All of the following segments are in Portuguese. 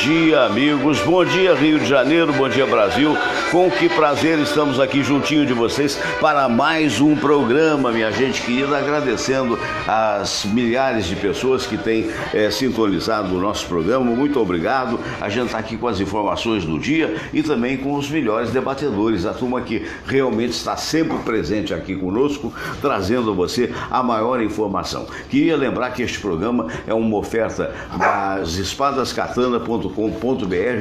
dia, amigos, bom dia Rio de Janeiro, bom dia Brasil. Com que prazer estamos aqui juntinho de vocês para mais um programa, minha gente querida, agradecendo as milhares de pessoas que têm sintonizado o nosso programa. Muito obrigado. A gente está aqui com as informações do dia e também com os melhores debatedores, a turma que realmente está sempre presente aqui conosco, trazendo a você a maior informação. Queria lembrar que este programa é uma oferta das espadascatana.com.br,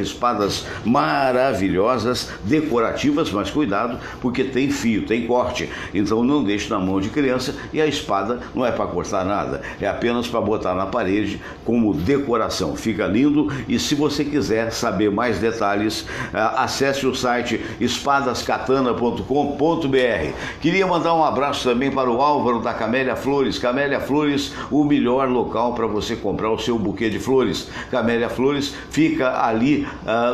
espadas maravilhosas, decorativas, mas cuidado, porque tem fio, tem corte, então não deixe na mão de criança. E a espada não é para cortar nada, é apenas para botar na parede como decoração, fica lindo. E se você quiser saber mais detalhes, acesse o site espadascatana.com.br. Queria mandar um abraço também para o Álvaro da Camélia Flores. Camélia Flores, o melhor local para você comprar o seu buquê de flores. Camélia Flores fica ali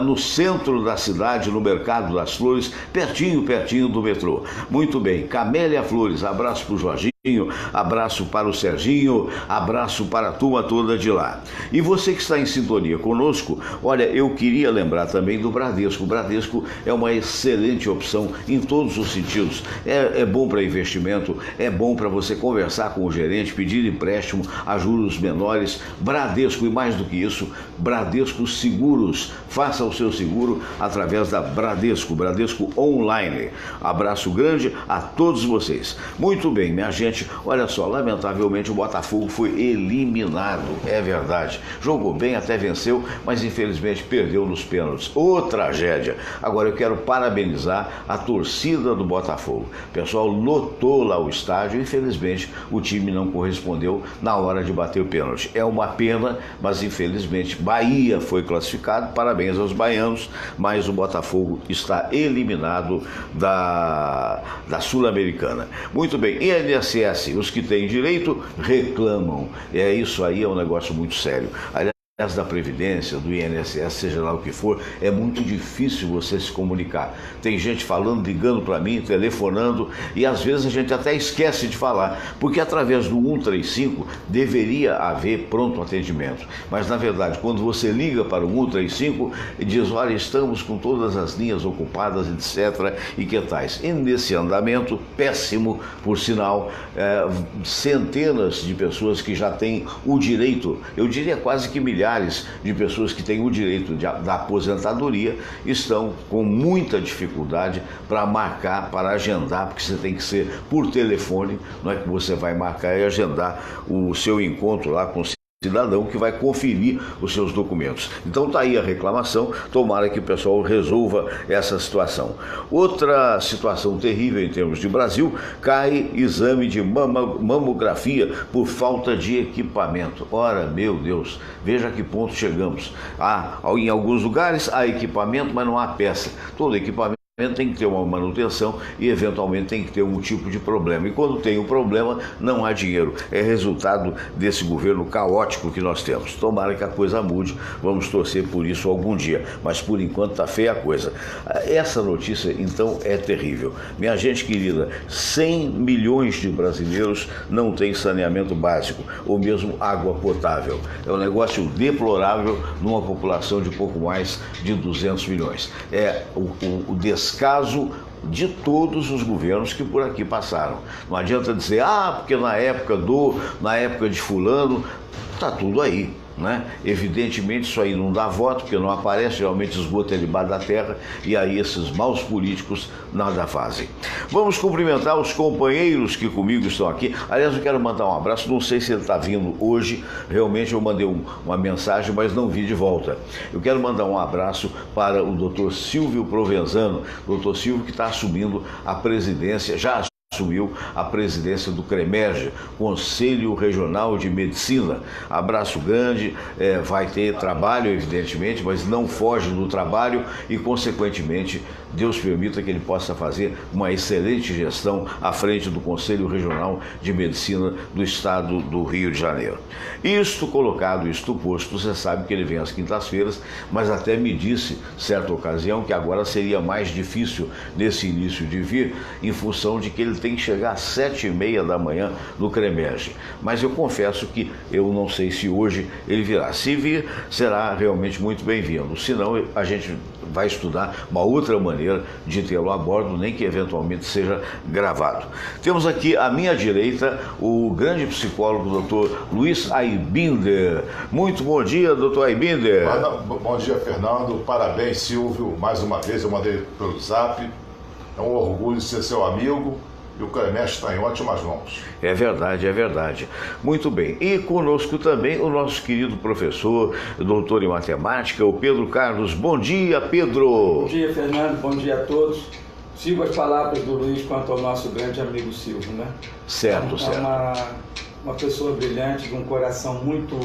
no centro da cidade, no Mercado das Flores, pertinho do metrô. Muito bem, Camélia Flores, abraço para o Jorginho, abraço para o Serginho, abraço para a turma toda de lá. E você que está em sintonia conosco, olha, eu queria lembrar também do Bradesco. O Bradesco é uma excelente opção em todos os sentidos. É bom para investimento, é bom para você conversar com o gerente, pedir empréstimo a juros menores. Bradesco, e mais do que isso, Bradesco Seguros. Faça o seu seguro através da Bradesco Online. Abraço grande a todos vocês. Muito bem, minha gente, olha só, lamentavelmente o Botafogo foi eliminado, é verdade. Jogou bem, até venceu, mas infelizmente perdeu nos pênaltis. Ô, tragédia! Agora eu quero parabenizar a torcida do Botafogo. O pessoal lotou lá o estádio, infelizmente o time não correspondeu na hora de bater o pênalti. É uma pena, mas infelizmente Bahia foi classificado, parabéns aos baianos, mas o Botafogo está eliminado da Sul-Americana. Muito bem, INSS, os que têm direito reclamam. Isso aí é um negócio muito sério. Da Previdência, do INSS, seja lá o que for, é muito difícil você se comunicar. Tem gente falando, ligando para mim, telefonando, e às vezes a gente até esquece de falar, porque através do 135 deveria haver pronto atendimento. Mas na verdade, quando você liga para o 135 e diz, olha, estamos com todas as linhas ocupadas, etc. e que tais. E nesse andamento, péssimo, por sinal, centenas de pessoas que já têm o direito, eu diria quase que milhares de pessoas que têm o direito da aposentadoria estão com muita dificuldade para marcar, para agendar, porque você tem que ser por telefone, não é que você vai marcar e agendar o seu encontro lá com o cidadão que vai conferir os seus documentos. Então está aí a reclamação, tomara que o pessoal resolva essa situação. Outra situação terrível em termos de Brasil, cai exame de mamografia por falta de equipamento. Ora, meu Deus, veja a que ponto chegamos. Em alguns lugares há equipamento, mas não há peça. Todo equipamento tem que ter uma manutenção e eventualmente tem que ter um tipo de problema. E quando tem um problema, não há dinheiro. É resultado desse governo caótico que nós temos. Tomara que a coisa mude, vamos torcer por isso algum dia. Mas por enquanto está feia a coisa. Essa notícia, então, é terrível. Minha gente querida, 100 milhões de brasileiros não têm saneamento básico, ou mesmo água potável. É um negócio deplorável numa população de pouco mais de 200 milhões. É o descaso de todos os governos que por aqui passaram. Não adianta dizer, porque na época de fulano, está tudo aí, né? Evidentemente isso aí não dá voto, porque não aparece, geralmente esgoto é debaixo da terra, e aí esses maus políticos nada fazem. Vamos cumprimentar os companheiros que comigo estão aqui. Aliás, eu quero mandar um abraço, não sei se ele está vindo hoje, realmente eu mandei uma mensagem, mas não vi de volta. Eu quero mandar um abraço para o Dr. Silvio Provenzano, Dr. Silvio que está assumindo a presidência, já assumiu a presidência do CREMERGE, Conselho Regional de Medicina. Abraço grande, vai ter trabalho, evidentemente, mas não foge do trabalho e, consequentemente, Deus permita que ele possa fazer uma excelente gestão à frente do Conselho Regional de Medicina do Estado do Rio de Janeiro. Isto colocado, isto posto, você sabe que ele vem às quintas-feiras, mas até me disse, certa ocasião, que agora seria mais difícil nesse início de vir, em função de que ele tem tem que chegar às 7h30 da manhã no CREMERGE. Mas eu confesso que eu não sei se hoje ele virá. Se vir, será realmente muito bem-vindo. Senão, a gente vai estudar uma outra maneira de tê-lo a bordo, nem que eventualmente seja gravado. Temos aqui à minha direita o grande psicólogo, Dr. Luiz Aibinder. Muito bom dia, Dr. Aibinder. Bom dia, Fernando. Parabéns, Silvio. Mais uma vez eu mandei pelo Zap. É um orgulho ser seu amigo. E o CREMERGE está em ótimas mãos. É verdade, é verdade. Muito bem. E conosco também o nosso querido professor, doutor em matemática, o Pedro Carlos. Bom dia, Pedro. Bom dia, Fernando. Bom dia a todos. Sigo as palavras do Luiz quanto ao nosso grande amigo Silvio, né? Certo, certo. Uma pessoa brilhante, de um coração muito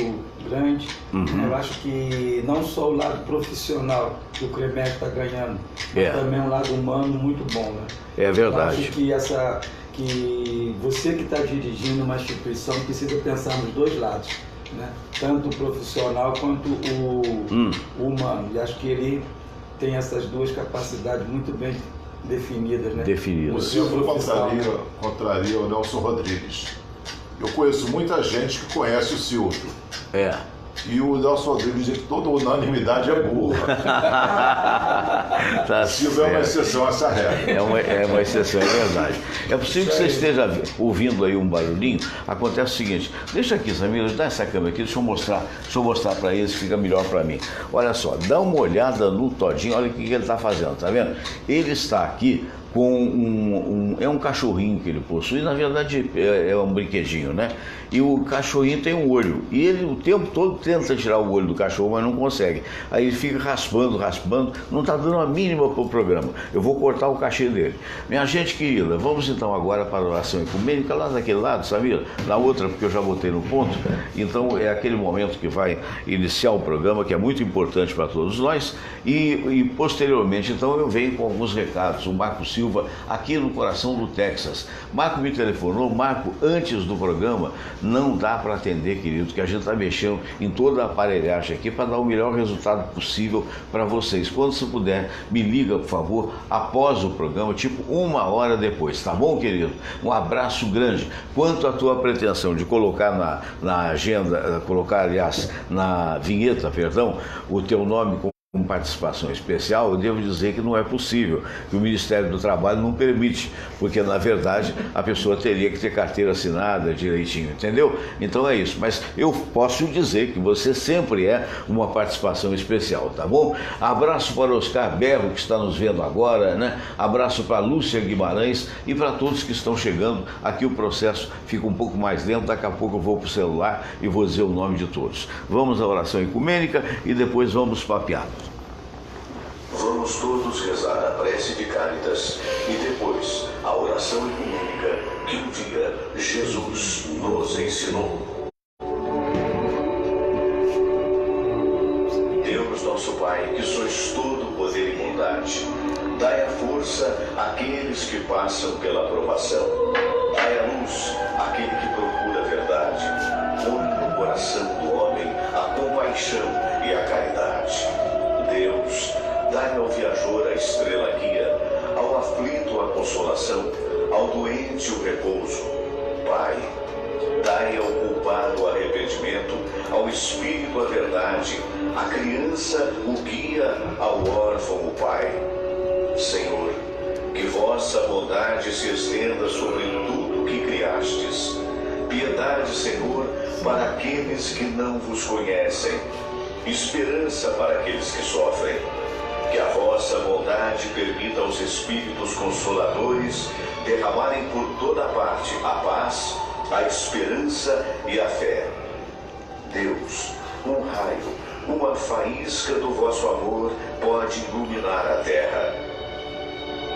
grande. Eu acho que não só o lado profissional que o CREMERGE está ganhando, mas também um lado humano muito bom, né? É verdade. Eu acho que você que está dirigindo uma instituição precisa pensar nos dois lados, né? Tanto o profissional quanto o humano. E acho que ele tem essas duas capacidades muito bem definidas, né? O Silvio contraria o Nelson Rodrigues. Eu conheço muita gente que conhece o Silvio. E o Nelson Rodrigues diz que toda unanimidade é burra. Tá, Silvio é uma exceção a essa regra. É uma exceção, é verdade. É possível que você esteja ouvindo aí um barulhinho. Acontece o seguinte, deixa aqui, Samir, dá essa câmera aqui, deixa eu mostrar para eles que fica melhor para mim. Olha só, dá uma olhada no Todinho, olha o que ele está fazendo, tá vendo? Ele está aqui com um cachorrinho que ele possui, na verdade é um brinquedinho, né? E o cachorrinho tem um olho, e ele o tempo todo tenta tirar o olho do cachorro, mas não consegue. Aí ele fica raspando, não está dando a mínima para o programa. Eu vou cortar o cachê dele. Minha gente querida, vamos então agora para a oração ecumênica, lá daquele lado, sabia? Na outra, porque eu já botei no ponto. Então é aquele momento que vai iniciar o programa, que é muito importante para todos nós, e posteriormente, então, eu venho com alguns recados. O Marco Silva, aqui no coração do Texas. Marco me telefonou. Marco, antes do programa, não dá para atender, querido, que a gente está mexendo em toda a aparelhagem aqui para dar o melhor resultado possível para vocês. Quando você puder, me liga, por favor, após o programa, tipo 1 hora depois, tá bom, querido? Um abraço grande. Quanto à tua pretensão de colocar na agenda, aliás, na vinheta, perdão, o teu nome com participação especial, eu devo dizer que não é possível, que o Ministério do Trabalho não permite, porque na verdade a pessoa teria que ter carteira assinada direitinho, entendeu? Então é isso, mas eu posso dizer que você sempre é uma participação especial, tá bom? Abraço para o Oscar Berro, que está nos vendo agora, né? Abraço para a Lúcia Guimarães e para todos que estão chegando. Aqui o processo fica um pouco mais lento, daqui a pouco eu vou para o celular e vou dizer o nome de todos. Vamos à oração ecumênica e depois vamos papear. Vamos todos rezar a prece de Cáritas e depois a oração ecumênica que um dia Jesus nos ensinou. Deus nosso Pai, que sois todo poder e bondade, dai a força àqueles que passam pela provação. Dai a luz àquele que procura a verdade. Põe no coração do homem a compaixão e a caridade. Deus, dai ao viajor a estrela guia, ao aflito a consolação, ao doente o repouso. Pai, dai ao culpado o arrependimento, ao espírito a verdade, à criança o guia, ao órfão o pai. Senhor, que vossa bondade se estenda sobre tudo que criastes. Piedade, Senhor, para aqueles que não vos conhecem. Esperança para aqueles que sofrem. Que a vossa bondade permita aos Espíritos Consoladores derramarem por toda parte a paz, a esperança e a fé. Deus, um raio, uma faísca do vosso amor pode iluminar a terra.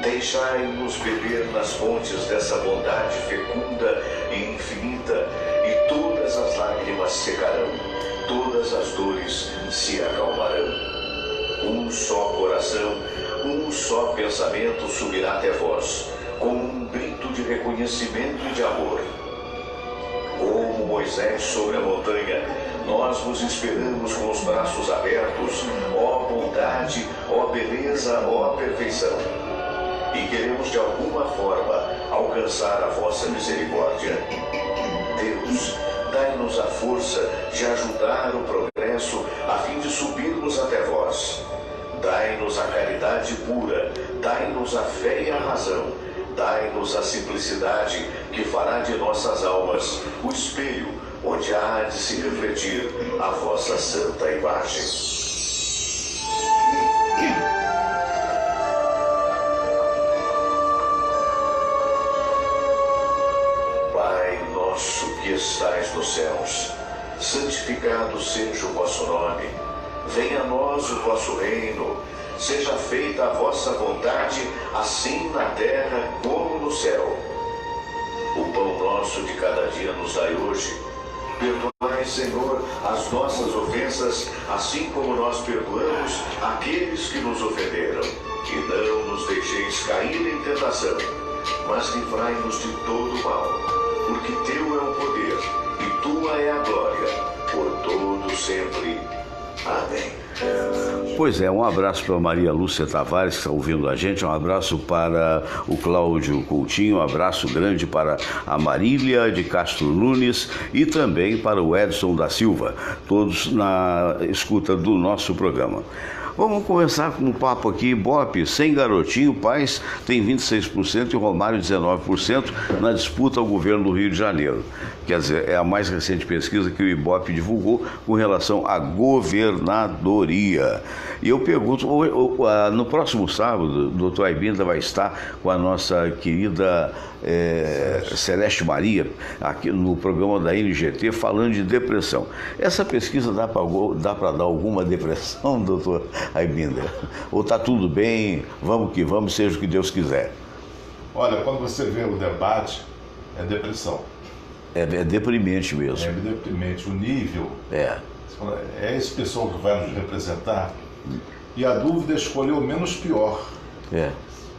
Deixai-nos beber nas fontes dessa bondade fecunda e infinita, e todas as lágrimas secarão, todas as dores se acalmarão. Um só coração, um só pensamento subirá até vós, com um grito de reconhecimento e de amor. Como Moisés sobre a montanha, nós vos esperamos com os braços abertos, ó bondade, ó beleza, ó perfeição. E queremos de alguma forma alcançar alcançar a vossa misericórdia. Deus, dai-nos a força de ajudar o progresso a fim de subirmos até vós. Dai-nos a caridade pura, dai-nos a fé e a razão, dai-nos a simplicidade que fará de nossas almas o espelho onde há de se refletir a vossa santa imagem. Pai nosso que estais nos céus, santificado seja o vosso nome. Venha a nós o vosso reino. Seja feita a vossa vontade, assim na terra como no céu. O pão nosso de cada dia nos dai hoje. Perdoai, Senhor, as nossas ofensas, assim como nós perdoamos aqueles que nos ofenderam. E não nos deixeis cair em tentação, mas livrai-nos de todo mal. Porque teu é o poder, e tua é a glória, por todo sempre. Amém. Pois é, um abraço para Maria Lúcia Tavares, que está ouvindo a gente, um abraço para o Cláudio Coutinho, um abraço grande para a Marília de Castro Nunes e também para o Edson da Silva, todos na escuta do nosso programa. Vamos começar com um papo aqui. Ibope, sem Garotinho, Paes tem 26% e Romário 19% na disputa ao governo do Rio de Janeiro. Quer dizer, é a mais recente pesquisa que o Ibope divulgou com relação à governadoria. E eu pergunto, no próximo sábado, o doutor Aibinda vai estar com a nossa querida Celeste Maria, aqui no programa da NGT, falando de depressão. Essa pesquisa dá para dar alguma depressão, doutor Aibinda? Ou está tudo bem, vamos que vamos, seja o que Deus quiser? Olha, quando você vê o debate, é depressão. É deprimente mesmo. É deprimente. O nível é esse pessoal que vai nos representar. E a dúvida é escolher o menos pior.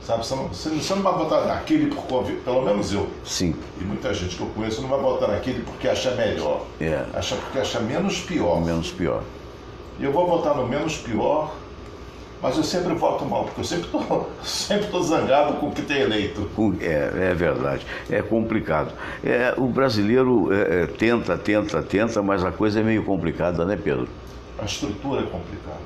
Sabe, você não vai votar naquele porque, pelo menos eu. Sim. E muita gente que eu conheço não vai votar naquele porque acha melhor. Porque acha menos pior. Menos pior. E eu vou votar no menos pior, mas eu sempre voto mal, porque eu sempre tô zangado com o que tem eleito. É verdade. É complicado. O brasileiro tenta, mas a coisa é meio complicada, né, Pedro? A estrutura é complicada.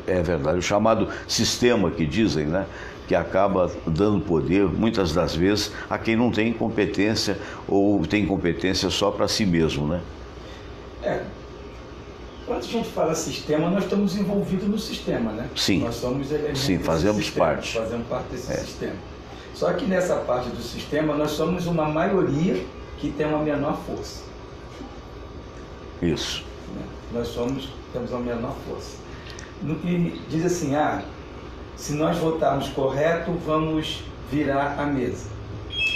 É verdade. O chamado sistema que dizem, né? Que acaba dando poder, muitas das vezes, a quem não tem competência ou tem competência só para si mesmo, né? Quando a gente fala sistema, nós estamos envolvidos no sistema, né? Sim. Nós somos elementos. Sim, fazemos parte. Fazemos parte desse sistema. Só que nessa parte do sistema, nós somos uma maioria que tem uma menor força. Isso. Nós temos uma menor força. E diz assim, se nós votarmos correto, vamos virar a mesa.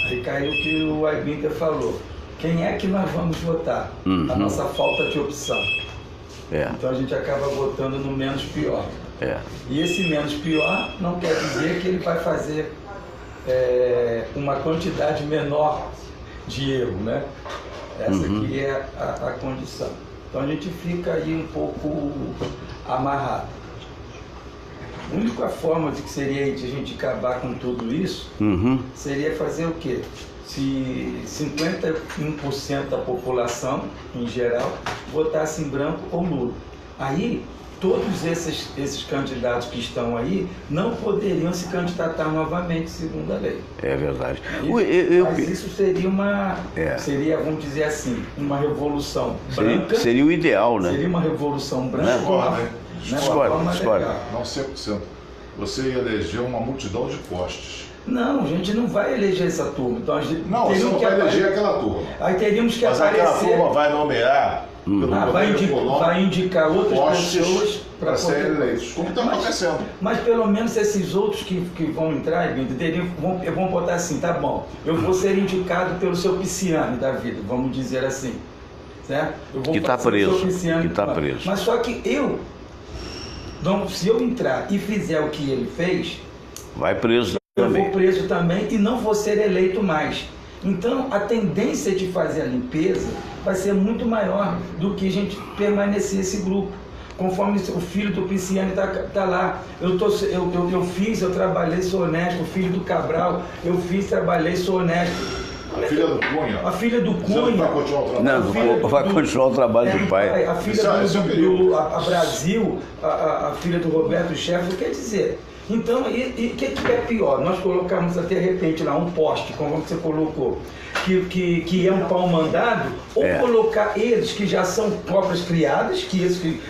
Aí caiu o que o Aibinda falou. Quem é que nós vamos votar? A nossa falta de opção. Então a gente acaba votando no menos pior. E esse menos pior não quer dizer que ele vai fazer uma quantidade menor de erro, né? Essa aqui é a condição. Então a gente fica aí um pouco amarrado. A única forma de que seria de a gente acabar com tudo isso seria fazer o quê? Se 51% da população, em geral, votasse em branco ou nulo. Aí, todos esses candidatos que estão aí não poderiam se candidatar novamente, segundo a lei. É verdade. Mas isso seria seria, vamos dizer assim, uma revolução branca. Seria o ideal, né? Seria uma revolução branca. Discordo. Não 100%. Você ia eleger uma multidão de postes. Não, a gente não vai eleger essa turma. Então, você não vai eleger aquela turma. Aí teríamos que Mas aparecer... aquela turma vai nomear... vai indicar outras pessoas para serem eleitos. Como está acontecendo. Mas pelo menos esses outros que vão entrar, vão botar assim, tá bom, eu vou ser indicado pelo seu Pisciani da vida, vamos dizer assim. Certo? Eu vou que está preso. Mas só que se eu entrar e fizer o que ele fez... Vai preso. Eu vou preso também e não vou ser eleito mais. Então, a tendência de fazer a limpeza vai ser muito maior do que a gente permanecer esse grupo. conforme o filho do Pisciani tá lá. Eu trabalhei, sou honesto. O filho do Cabral, trabalhei, sou honesto. A filha do Cunha. A filha do Cunha. Você não vai continuar o trabalho? Não, vai continuar o trabalho do pai. A filha a Brasil, a filha do Roberto Sheffield, quer dizer. Então, o que é pior? Nós colocamos até de repente lá um poste, como você colocou, que é um pau mandado, ou colocar eles que já são cobras criadas,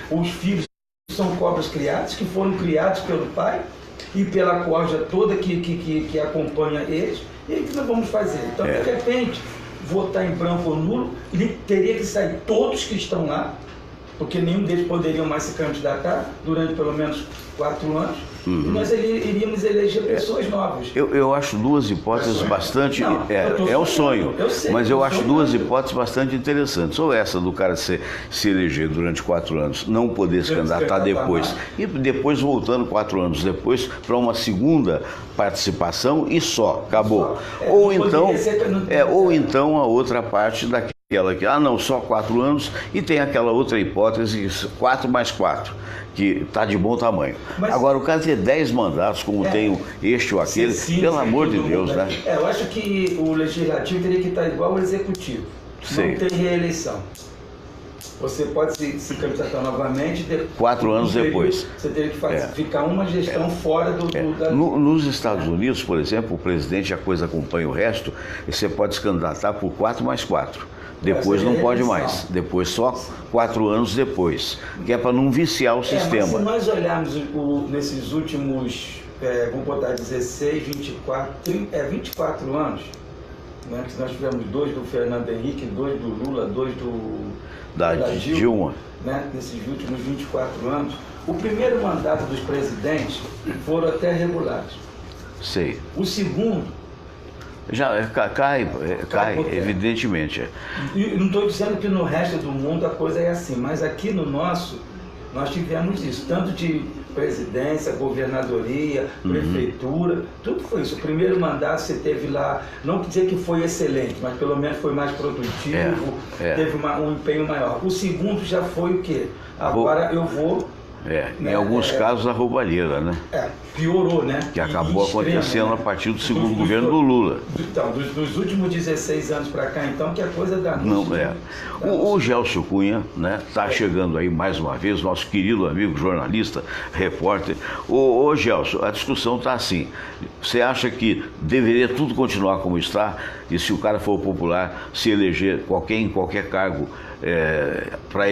os filhos são cobras criadas, que foram criados pelo pai e pela corja toda que acompanha eles. E aí o que nós vamos fazer? Então, de repente, votar em branco ou nulo, teria que sair todos que estão lá, porque nenhum deles poderiam mais se candidatar durante pelo menos 4 anos, e nós iríamos eleger pessoas novas. Eu acho duas hipóteses bastante... É o sonho, mas eu acho duas hipóteses bastante interessantes. Ou essa do cara se eleger durante 4 anos, não poder se candidatar depois, e depois voltando 4 anos depois para uma segunda participação e só, acabou. Ou então a outra parte daquela que, não, só 4 anos, e tem aquela outra hipótese, 4 mais 4, que está de bom tamanho. Agora, o cara ter 10 mandatos, como tem este ou aquele, pelo amor de Deus, né? Eu acho que o Legislativo teria que estar igual ao Executivo. Não tem reeleição. Você pode se candidatar novamente 4 anos depois. Você teria que ficar uma gestão fora Nos Estados Unidos, por exemplo, o presidente, a coisa acompanha o resto, e você pode se candidatar por 4 mais 4. Depois não pode mais. Depois só 4 anos depois. Que é para não viciar o sistema. Mas se nós olharmos nesses últimos, vamos botar 16, 24 anos, né, que nós tivemos 2 do Fernando Henrique, 2 do Lula, 2 da Dilma, né, nesses últimos 24 anos, o primeiro mandato dos presidentes foram até regulares. Sei. O segundo já cai, evidentemente. E não estou dizendo que no resto do mundo a coisa é assim, mas aqui no nosso, nós tivemos isso, tanto de presidência, governadoria, prefeitura, tudo foi isso. O primeiro mandato você teve lá, não quer dizer que foi excelente, mas pelo menos foi mais produtivo, teve um empenho maior. O segundo já foi o quê? Agora eu vou... em alguns casos a roubalheira, né? Piorou, né? Que acabou acontecendo a partir do segundo governo do Lula. Então, dos últimos 16 anos para cá, então, que a coisa dá... O Gelcio Cunha, né, está chegando aí mais uma vez, nosso querido amigo jornalista, repórter. Ô Gelcio, a discussão está assim, você acha que deveria tudo continuar como está, e se o cara for popular, se eleger em qualquer cargo, para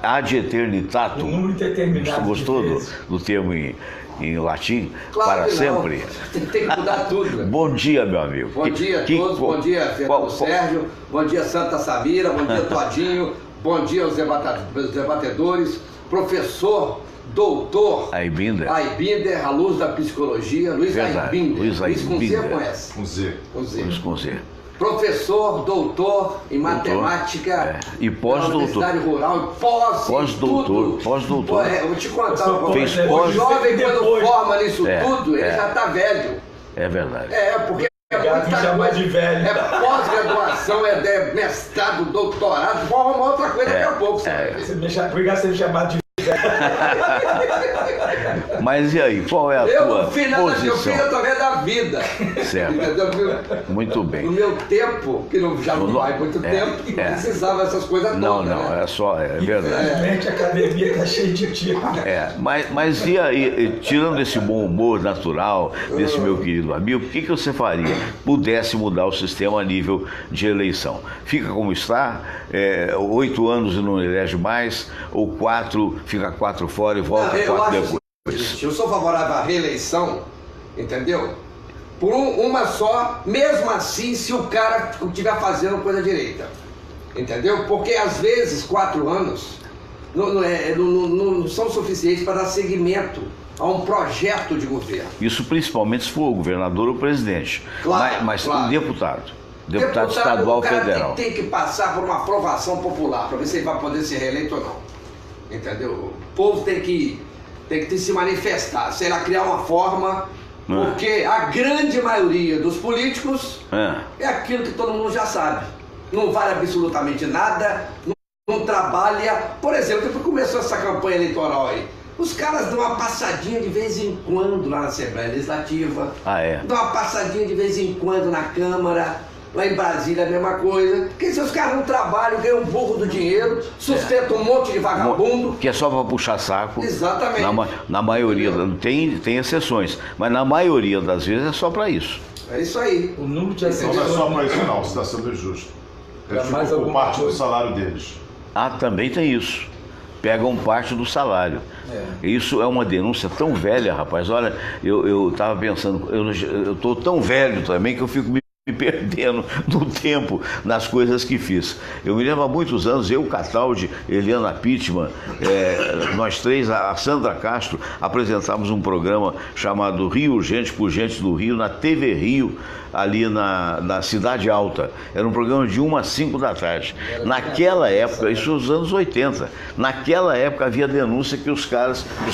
ad eternitatum? Um número determinado. Você gostou do termo em latim? Claro, para sempre? Tem que mudar tudo. Bom dia, meu amigo. Bom dia a todos, bom dia, Fernando Sérgio, bom dia, Santa Samira, bom dia, Todinho, bom dia aos debatedores, professor, doutor Aibinder, a luz da psicologia, Luiz Aibinder. Luiz com Z conhece? Com Z. Luiz com Z. Professor, doutor em matemática, e pós-doutor. Universidade Rural, pós-doutor. Eu vou te contar uma coisa. O jovem, quando forma nisso tudo, ele já está velho. É verdade. Porque de velho. Pós-graduação, mestrado, doutorado, forma outra coisa daqui a pouco. Obrigado por ser chamado de Mas e aí, qual é a tua posição? Eu fiz através da vida. Certo. Entendeu? Muito bem. No meu tempo, que já não vai muito tempo, precisava essas coisas todas. Não, né? é verdade. Infelizmente a academia está cheia de tiro. Mas e aí, tirando esse bom humor natural desse meu querido amigo, o que você faria? Pudesse mudar o sistema a nível de eleição? Fica como está? 8 anos e não elege mais? Ou 4, fica 4 fora e volta 4 depois? Eu sou favorável à reeleição, entendeu? Por uma só, mesmo assim, se o cara estiver fazendo coisa direita, entendeu? Porque às vezes 4 anos não são suficientes para dar seguimento a um projeto de governo. Isso principalmente se for o governador ou o presidente. Claro, mas claro. Deputado estadual, federal. Tem que passar por uma aprovação popular para ver se ele vai poder ser reeleito ou não. Entendeu? O povo tem que se manifestar, sei lá, criar uma forma, porque a grande maioria dos políticos é aquilo que todo mundo já sabe. Não vale absolutamente nada, não trabalha. Por exemplo, depois que começou essa campanha eleitoral aí, os caras dão uma passadinha de vez em quando lá na Assembleia Legislativa. Dão uma passadinha de vez em quando na Câmara. Lá em Brasília a mesma coisa. Porque se os caras não trabalham, ganham um burro do dinheiro, sustentam um monte de vagabundo. Que é só para puxar saco. Exatamente. Na maioria, tem exceções, mas na maioria das vezes é só para isso. É isso aí. O número de Não é só para isso não, você está sendo injusto. Eles ficam com parte do salário deles. Também tem isso. Pegam parte do salário. Isso é uma denúncia tão velha, rapaz. Olha, eu estava pensando, eu estou tão velho também que eu fico me perdendo no tempo nas coisas que fiz. Eu me lembro há muitos anos, eu, Cataldi, Eliana Pittman, nós três, a Sandra Castro, apresentávamos um programa chamado Rio Urgente por Gente do Rio, na TV Rio, ali na Cidade Alta. Era um programa de 1 às 5 da tarde. Naquela época, isso nos anos 80, naquela época havia denúncia que os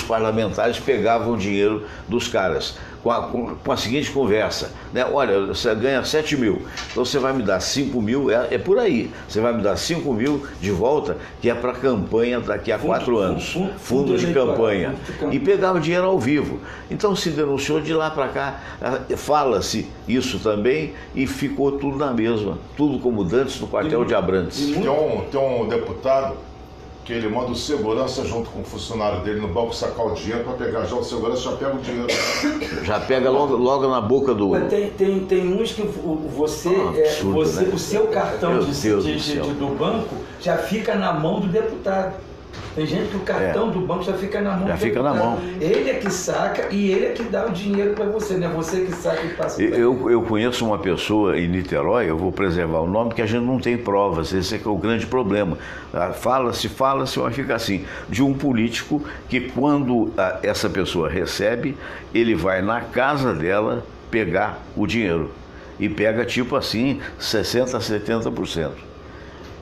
parlamentares pegavam o dinheiro dos caras. Com a seguinte conversa, né? Olha, você ganha 7 mil, então você vai me dar 5 mil, é por aí, você vai me dar 5 mil de volta, que é para a campanha daqui a 4 anos, fundo de campanha, e pegava dinheiro ao vivo. Então se denunciou de lá para cá, fala-se isso também, e ficou tudo na mesma, tudo como dantes no quartel de Abrantes. Tem um deputado que ele manda o segurança junto com o funcionário dele no banco sacar o dinheiro para pegar, já o segurança já pega o dinheiro. Já pega logo na boca do... Tem uns que absurdo, né? O seu cartão do banco já fica na mão do deputado. Tem gente que o cartão do banco já fica na mão do deputado. Ele é que saca e ele é que dá o dinheiro para você, né? Você que saca e passa. Eu conheço uma pessoa em Niterói, eu vou preservar o nome, porque a gente não tem provas, esse é que é o grande problema. Fala-se, mas fica assim, de um político que quando essa pessoa recebe, ele vai na casa dela pegar o dinheiro. E pega tipo assim, 60% a 70%.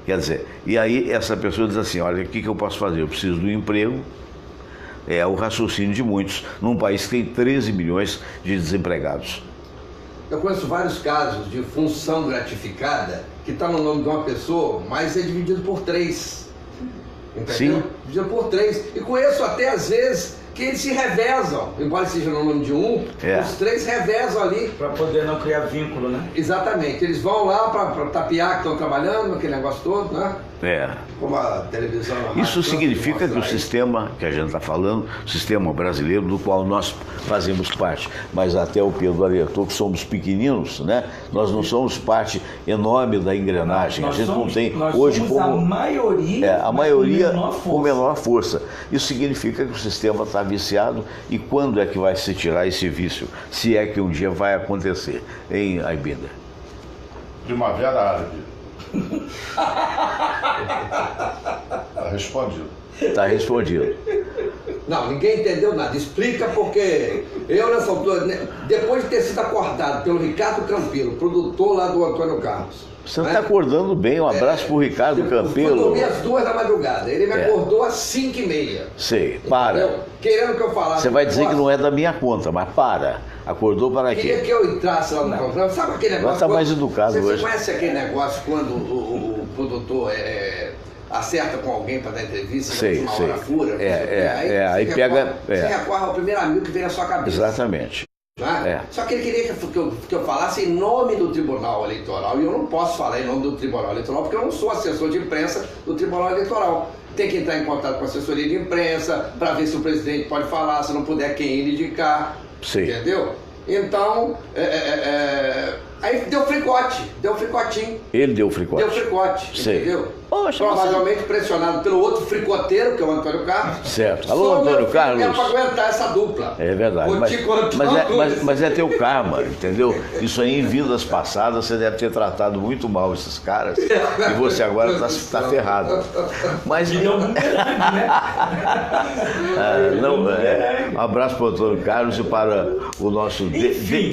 Quer dizer, e aí essa pessoa diz assim, olha, o que eu posso fazer? Eu preciso do emprego, é o raciocínio de muitos, num país que tem 13 milhões de desempregados. Eu conheço vários casos de função gratificada que está no nome de uma pessoa, mas é dividido por 3. Entendeu? Sim. Dividido por 3. E conheço até às vezes que eles se revezam, embora seja no nome de um, os 3 revezam ali. Para poder não criar vínculo, né? Exatamente. Eles vão lá para tapear que estão trabalhando, aquele negócio todo, né? Como a televisão. Isso significa que o sistema que a gente está falando, o sistema brasileiro, do qual nós fazemos parte, mas até o Pedro alertou que somos pequeninos, né? Nós não somos parte enorme da engrenagem. A gente não tem hoje como a maioria com menor força. Isso significa que o sistema está viciado. E quando é que vai se tirar esse vício? Se é que um dia vai acontecer, hein, Aibinder? Primavera Árabe. Está respondido. Está respondido. Não, ninguém entendeu nada. Explica porque eu nessa altura, depois de ter sido acordado pelo Ricardo Campelo, produtor lá do Antônio Carlos. Você está acordando bem, um abraço para o Ricardo Campelo. Eu dormi às 2 da madrugada, ele me acordou às 5h30. Sei, para. Entendeu? Querendo que eu falasse. Você vai dizer que não é da minha conta, mas para. Acordou para quê? Queria que eu entrasse lá no programa. Sabe aquele negócio? Você está mais educado hoje. Você conhece aquele negócio quando o produtor acerta com alguém para dar entrevista, sei. Uma hora fura? Aí pega. Você recorre ao primeiro amigo que vem na sua cabeça. Exatamente. Só que ele queria que eu falasse em nome do Tribunal Eleitoral, e eu não posso falar em nome do Tribunal Eleitoral porque eu não sou assessor de imprensa do Tribunal Eleitoral. Tem que entrar em contato com a assessoria de imprensa para ver se o presidente pode falar, se não puder, quem ele indicar. Sim. Entendeu? Então, aí deu fricotinho. Ele deu fricote. Deu fricote, sei. Entendeu? Poxa, provavelmente pressionado pelo outro fricoteiro, que é o Antônio Carlos. Certo. Alô, Antônio Carlos. É para aguentar essa dupla. É verdade. Mas é teu karma, entendeu? Isso aí em vidas passadas você deve ter tratado muito mal esses caras e você agora está ferrado. Mas um abraço para o Antônio Carlos e para o nosso... Enfim,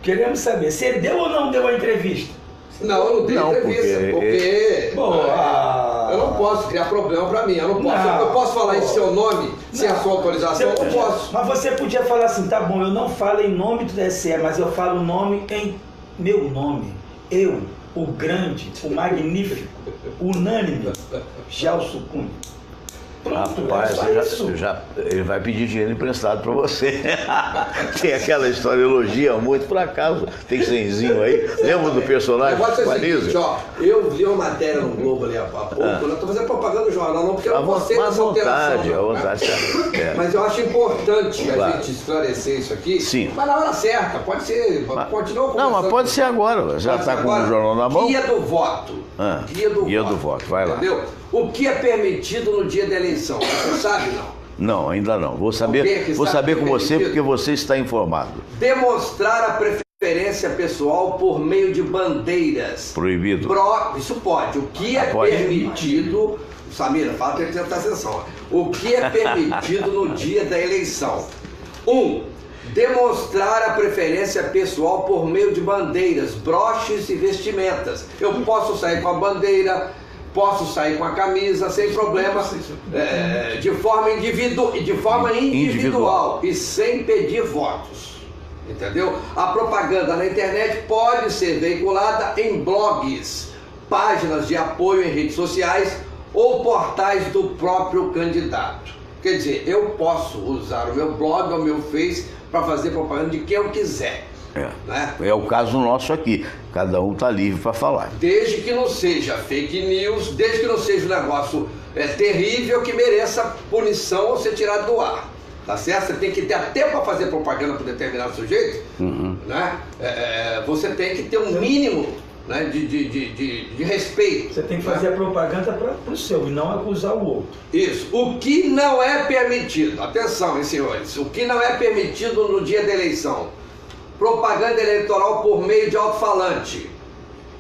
queremos saber, você deu ou não deu a entrevista? Não, eu não dei entrevista, porque eu não posso criar problema pra mim. Eu posso falar em seu nome sem a sua autorização, eu não posso. Mas você podia falar assim, tá bom, eu não falo em nome do TSE, mas eu falo meu nome Eu, o grande, o magnífico, unânime, Gelson Cunha. Pronto, rapaz, ele vai pedir dinheiro emprestado para você. Tem aquela história, elogia muito, por acaso. Tem senzinho aí. Lembra do personagem? Seguinte, ó, eu vi uma matéria no Globo ali há pouco. Eu não estou fazendo propaganda do jornal, não, porque eu não gostei dessa alteração. Mas eu acho importante a gente esclarecer isso aqui. Sim. Mas na hora certa, pode ser. Continua conversando. Não, mas pode ser agora. Já está com o jornal na mão. Guia do voto. Guia do voto, vai lá. Entendeu? O que é permitido no dia da eleição? Você sabe, não? Não, ainda não. Vou saber com você porque você está informado. Demonstrar a preferência pessoal por meio de bandeiras. Proibido. Isso pode. O que é permitido... Samira, fala para ele prestar atenção. O que é permitido no dia da eleição? 1. Demonstrar a preferência pessoal por meio de bandeiras, broches e vestimentas. Eu posso sair com a bandeira... Posso sair com a camisa sem problema, de forma individual e sem pedir votos. Entendeu? A propaganda na internet pode ser veiculada em blogs, páginas de apoio em redes sociais ou portais do próprio candidato. Quer dizer, eu posso usar o meu blog ou o meu Face para fazer propaganda de quem eu quiser. Né? É o caso nosso aqui. Cada um está livre para falar. Desde que não seja fake news, desde que não seja um negócio terrível que mereça punição ou ser tirado do ar. Tá certo? Você tem que ter até para fazer propaganda para determinado sujeito, né? Você tem que ter um mínimo, né, de respeito. Você tem que fazer a propaganda para o seu e não acusar o outro. Isso. O que não é permitido, atenção, hein, senhores, o que não é permitido no dia da eleição: propaganda eleitoral por meio de alto-falante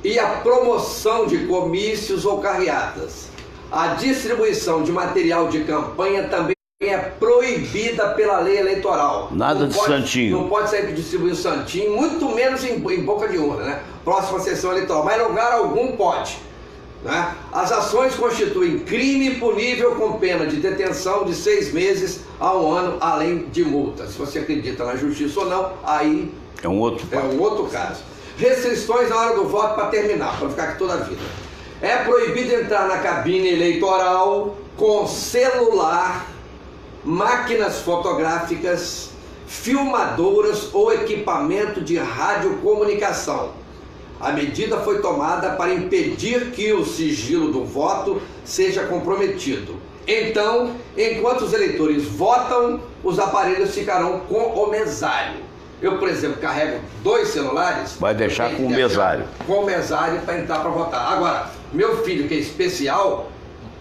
e a promoção de comícios ou carreatas. A distribuição de material de campanha também é proibida pela lei eleitoral. Nada de santinho. Não pode sair distribuindo santinho, muito menos em boca de urna, né? Próxima sessão eleitoral, mas em lugar algum pode. Né? As ações constituem crime punível com pena de detenção de 6 meses a 1 ano, além de multa. Se você acredita na justiça ou não, aí é um outro caso. Restrições na hora do voto, para terminar, para ficar aqui toda a vida. É proibido entrar na cabine eleitoral com celular, máquinas fotográficas, filmadoras ou equipamento de radiocomunicação. A medida foi tomada para impedir que o sigilo do voto seja comprometido. Então, enquanto os eleitores votam, os aparelhos ficarão com o mesário. Eu, por exemplo, carrego 2 celulares. Vai deixar com o mesário. Com o mesário para entrar para votar. Agora, meu filho, que é especial,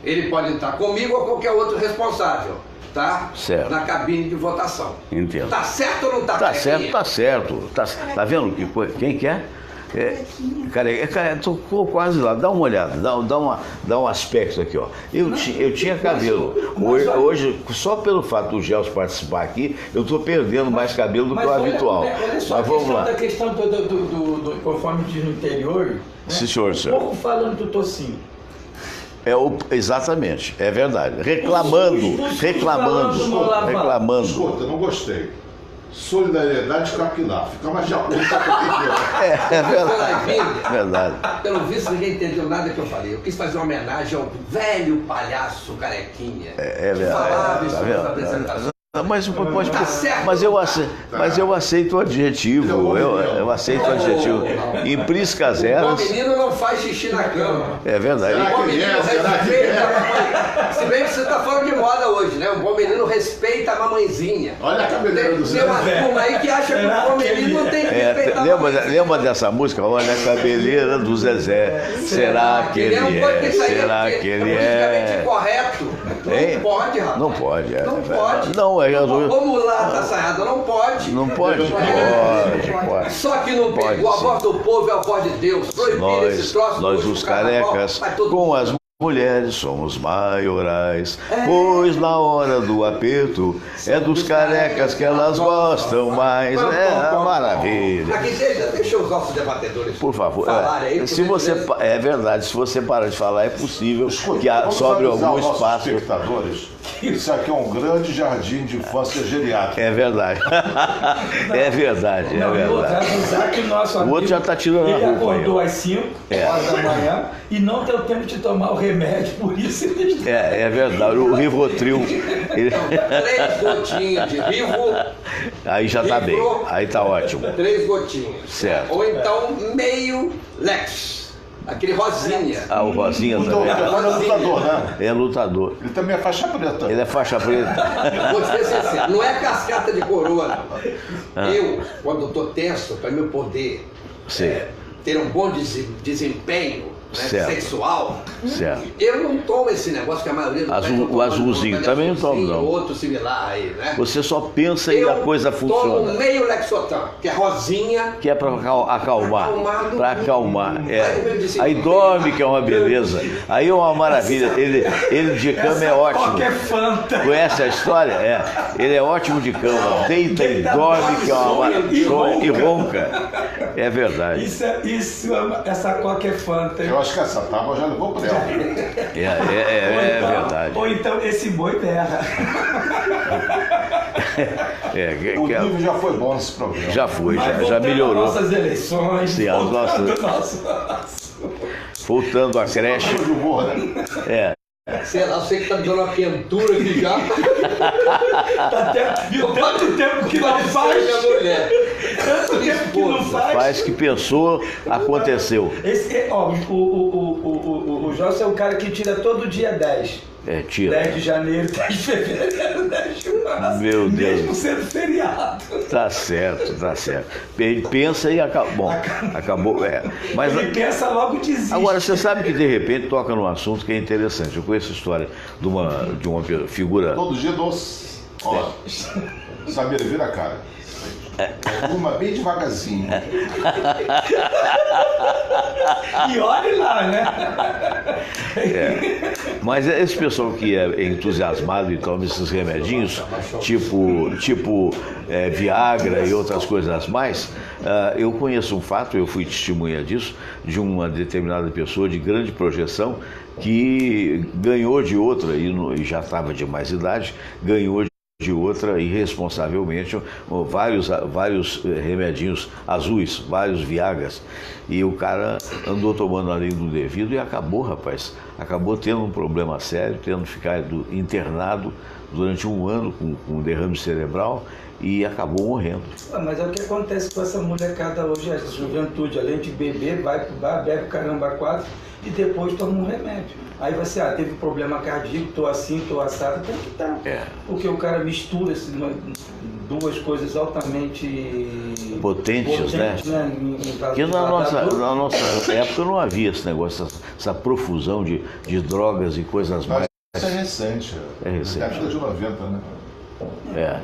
ele pode entrar comigo ou qualquer outro responsável, tá? Certo. Na cabine de votação. Entendo. Tá certo ou não tá? Tá certo, tá certo. Tá vendo que coisa? Quem que é? Cara, tô quase lá, dá uma olhada, dá um aspecto aqui, ó. Eu tinha cabelo. Hoje, só pelo fato do Gelson participar aqui, eu tô perdendo mais cabelo do que o habitual. Olha só, mas vamos lá. A questão do conforme diz no interior, né? Sim, senhor. Pouco falando do tocinho. Exatamente, é verdade. Reclamando. Escuta, não gostei. Solidariedade capilar. Fica mais de acordo com a verdade. Pelo visto, ninguém entendeu nada que eu falei. Eu quis fazer uma homenagem ao velho palhaço carequinha. É verdade. Falava isso na apresentação. Mas eu aceito o adjetivo. Eu aceito o adjetivo. Em priscas eras. O menino não faz xixi na cama. É verdade. Se bem que você está fora de moda hoje, né? Um bom menino respeita a mamãezinha. Olha a cabeleira do Zé. Tem uma turma aí que acha que o bom menino não tem que respeitar a mamãezinha. Lembra dessa música? Olha a cabeleira do Zezé. Será que ele é? Será que ele é? Correto. Não pode, rapaz. Não pode. Não pode. Não, Ô mulata assaiada, não pode. Não pode? Pode. Só que não pode. A voz do povo é a voz de Deus. Proibir esses troços. Nós os carecas, com as mulheres somos maiorais, pois na hora do aperto é dos carecas que elas gostam mais. É maravilha. Aqui deixa os nossos debatedores, por favor. Aí, se você é verdade, se você parar de falar, é possível que sobre algum espaço. Espectadores, isso aqui é um grande jardim de infância geriátrica. É verdade. É verdade, é verdade. O outro já está tirando a roupa. Ele acordou às 5 horas da manhã e não deu tempo de tomar o remédio, por isso ele... É verdade, o Rivotril. 3 gotinhas de Rivo. Aí já está bem, aí está ótimo. 3 gotinhas. Certo. Ou então meio Lex. Aquele rosinha. Ah, o rosinha também. É lutador, né? É lutador. Ele também é faixa preta. Ele é faixa preta. Vou ser sincero, não é cascata de coroa, não. Eu, quando estou tenso, para meu poder ter um bom desempenho, né, sexual, eu não tomo esse negócio que a maioria do o azulzinho também não tomo, não. Outro similar aí, né? Você só pensa e a coisa funciona. Eu tomo meio Lexotan, que é rosinha. Que é para acalmar. Para acalmar. Aí dorme, que é uma beleza. Aí é uma maravilha. Ele de cama é ótimo. Qualquer fanta. Conhece a história? Ele é ótimo de cama. Deita e dorme, que é uma maravilha. E ronca. É verdade. Essa qualquer fanta. Eu acho que essa tábua já levou para ela. É verdade. Ou então esse boi berra. O nível já foi bom nesse programa. Já foi, já melhorou. As nossas eleições. Sim, as nossas. Voltando à creche. Sei lá, eu sei que tá me dando uma quentura aqui já. Tanto tempo que não faz. Tanto tempo que não faz. Faz que pensou, aconteceu. O José é o cara que tira todo dia 10. Tira. 10 de janeiro, 10 de fevereiro, 10 de março. Meu Deus. Mesmo sendo feriado. Tá certo. Ele pensa e acabou. Bom, acabou. Mas ele pensa, logo desiste. Agora, você sabe que de repente toca num assunto que é interessante. Eu conheço a história de uma figura. Todo dia doce. Ó, Samir, vira a cara. Uma bem devagarzinho. E olhe lá, né? Mas esse pessoal que é entusiasmado e toma esses remedinhos, tipo Viagra e outras coisas mais, eu conheço um fato, eu fui testemunha disso, de uma determinada pessoa de grande projeção que ganhou de outra, e já estava de mais idade, ganhou de outra irresponsavelmente vários remedinhos azuis, vários Viagras, e o cara andou tomando além do devido e acabou tendo um problema sério, tendo ficado internado durante um ano com derrame cerebral e acabou morrendo. Mas é o que acontece com essa molecada hoje, essa juventude, além de beber, vai pro bar, bebe caramba 4 e depois toma um remédio. Aí você, teve problema cardíaco, tô assim, tô assado, tem que estar. Porque o cara mistura duas coisas altamente potentes, né? Porque na nossa época não havia esse negócio, essa profusão de drogas e coisas mais. Isso é recente. Na década de 90, né?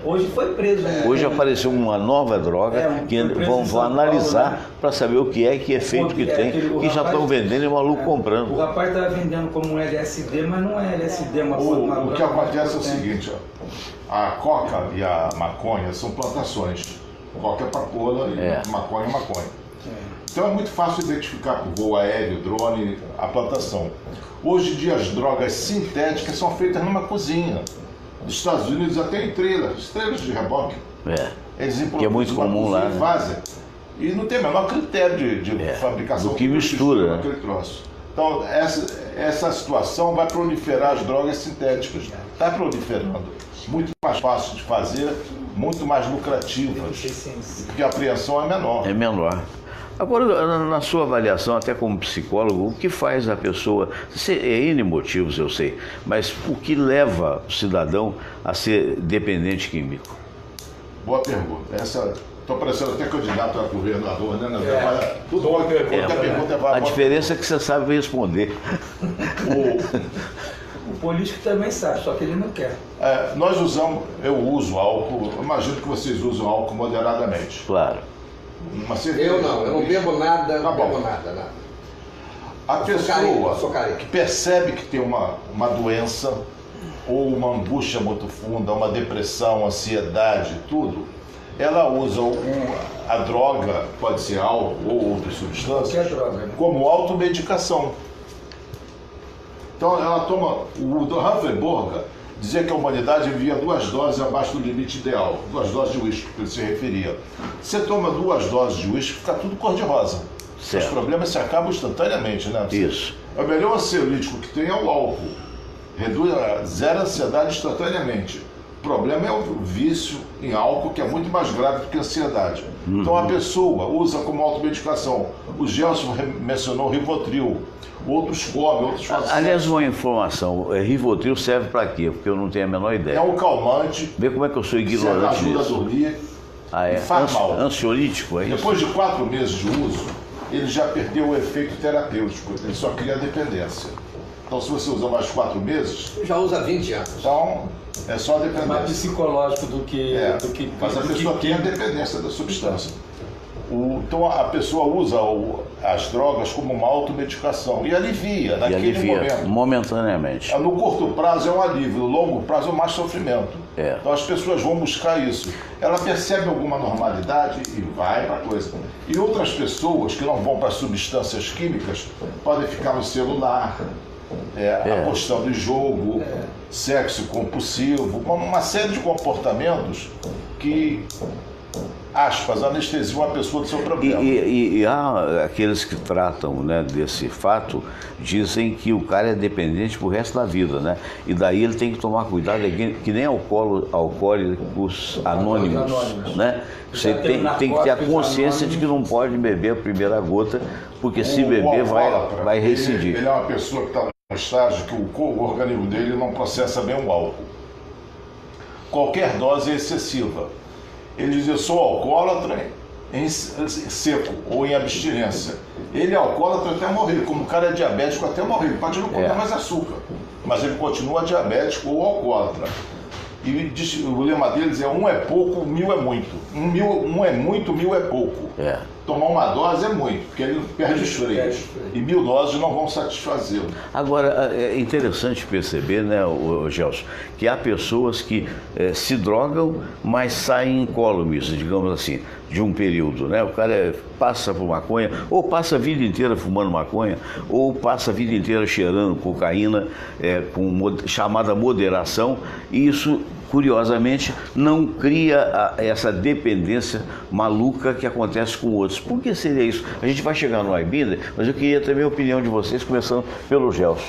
Hoje foi preso. Hoje apareceu uma nova droga que vão analisar para saber o que é, que efeito que tem, que já estão vendendo e o maluco comprando. O rapaz estava vendendo como um LSD, mas não é LSD, o que acontece é o seguinte, a coca e a maconha são plantações. Coca é papoula e maconha é maconha. Então é muito fácil identificar por voo aéreo, drone, a plantação. Hoje em dia as drogas sintéticas são feitas numa cozinha. Nos Estados Unidos até em estrelas de reboque. Eles que é muito comum lá, né? Fazem. E não tem o menor critério de fabricação. Do que mistura, né? Aquele troço. Então, essa situação vai proliferar as drogas sintéticas. Está proliferando. Muito mais fácil de fazer, muito mais lucrativas. Porque a apreensão é menor. É menor. Agora, na sua avaliação, até como psicólogo, o que faz a pessoa... N motivos, eu sei, mas o que leva o cidadão a ser dependente químico? Boa pergunta. Estou parecendo até candidato a governador, né? Tudo bom, a diferença é que você sabe responder. O político também sabe, só que ele não quer. Eu uso álcool, imagino que vocês usam álcool moderadamente. Claro. Eu não bebo nada, não bebo nada. A pessoa que percebe que tem uma doença, ou uma angústia muito funda, uma depressão, ansiedade, tudo, ela usa a droga, pode ser álcool ou outras substâncias, droga, né? como automedicação. Então ela toma, o Humphrey Bogart dizia que a humanidade vivia 2 doses abaixo do limite ideal, 2 doses de uísque, que ele se referia. Você toma 2 doses de uísque, fica tudo cor-de-rosa. Os problemas se acabam instantaneamente, né? Isso. O melhor ansiolítico que tem é o álcool. Reduz, zera a ansiedade instantaneamente. O problema é o vício em álcool, que é muito mais grave do que a ansiedade. Então a pessoa usa como automedicação. O Gelson mencionou Rivotril. Outros comem, outros fazem. Aliás, uma informação, Rivotril serve para quê? Porque eu não tenho a menor ideia. É um calmante. Vê como é que eu sou ignorante ajuda disso. a dormir. Ah, é? E faz mal. Ansiolítico, é isso? Depois de 4 meses de uso, ele já perdeu o efeito terapêutico. Ele só cria dependência. Então, se você usa mais 4 meses... Já usa 20 anos. Então, é só dependência. É mais psicológico do que... Mas a pessoa tem a dependência da substância. Então, a pessoa usa as drogas como uma automedicação e alivia naquele momento. Momentaneamente. No curto prazo é um alívio, no longo prazo é mais sofrimento. É. Então as pessoas vão buscar isso. Ela percebe alguma normalidade e vai para a coisa. E outras pessoas que não vão para substâncias químicas podem ficar no celular, apostando em jogo, sexo compulsivo, uma série de comportamentos que, aspas, anestesiam a pessoa do seu problema. E há aqueles que tratam, né, desse fato, dizem que o cara é dependente pro resto da vida, né? E daí ele tem que tomar cuidado, que nem alcoólicos anônimos, né? Você tem que ter a consciência de que não pode beber a primeira gota, porque se beber vai recidir. Ele é uma pessoa que está no estágio que o organismo dele não processa bem o álcool. Qualquer dose é excessiva. Ele diz, eu sou alcoólatra em seco ou em abstinência. Ele é alcoólatra até morrer, como o cara é diabético até morrer. Ele pode não comer mais açúcar, mas ele continua diabético ou alcoólatra. E o lema deles é 1 é pouco, 1000 é muito. 1 é muito, 1000 é pouco. Tomar uma dose é muito, porque ele perde os freios. E 1000 doses não vão satisfazê-lo. Agora, é interessante perceber, né, Gelson, que há pessoas que se drogam, mas saem incólumes, digamos assim, de um período, né? O cara passa por maconha, ou passa a vida inteira fumando maconha, ou passa a vida inteira cheirando cocaína, com chamada moderação, e isso, curiosamente, não cria essa dependência maluca que acontece com outros. Por que seria isso? A gente vai chegar no iBinder, mas eu queria também a opinião de vocês, começando pelo Gelson.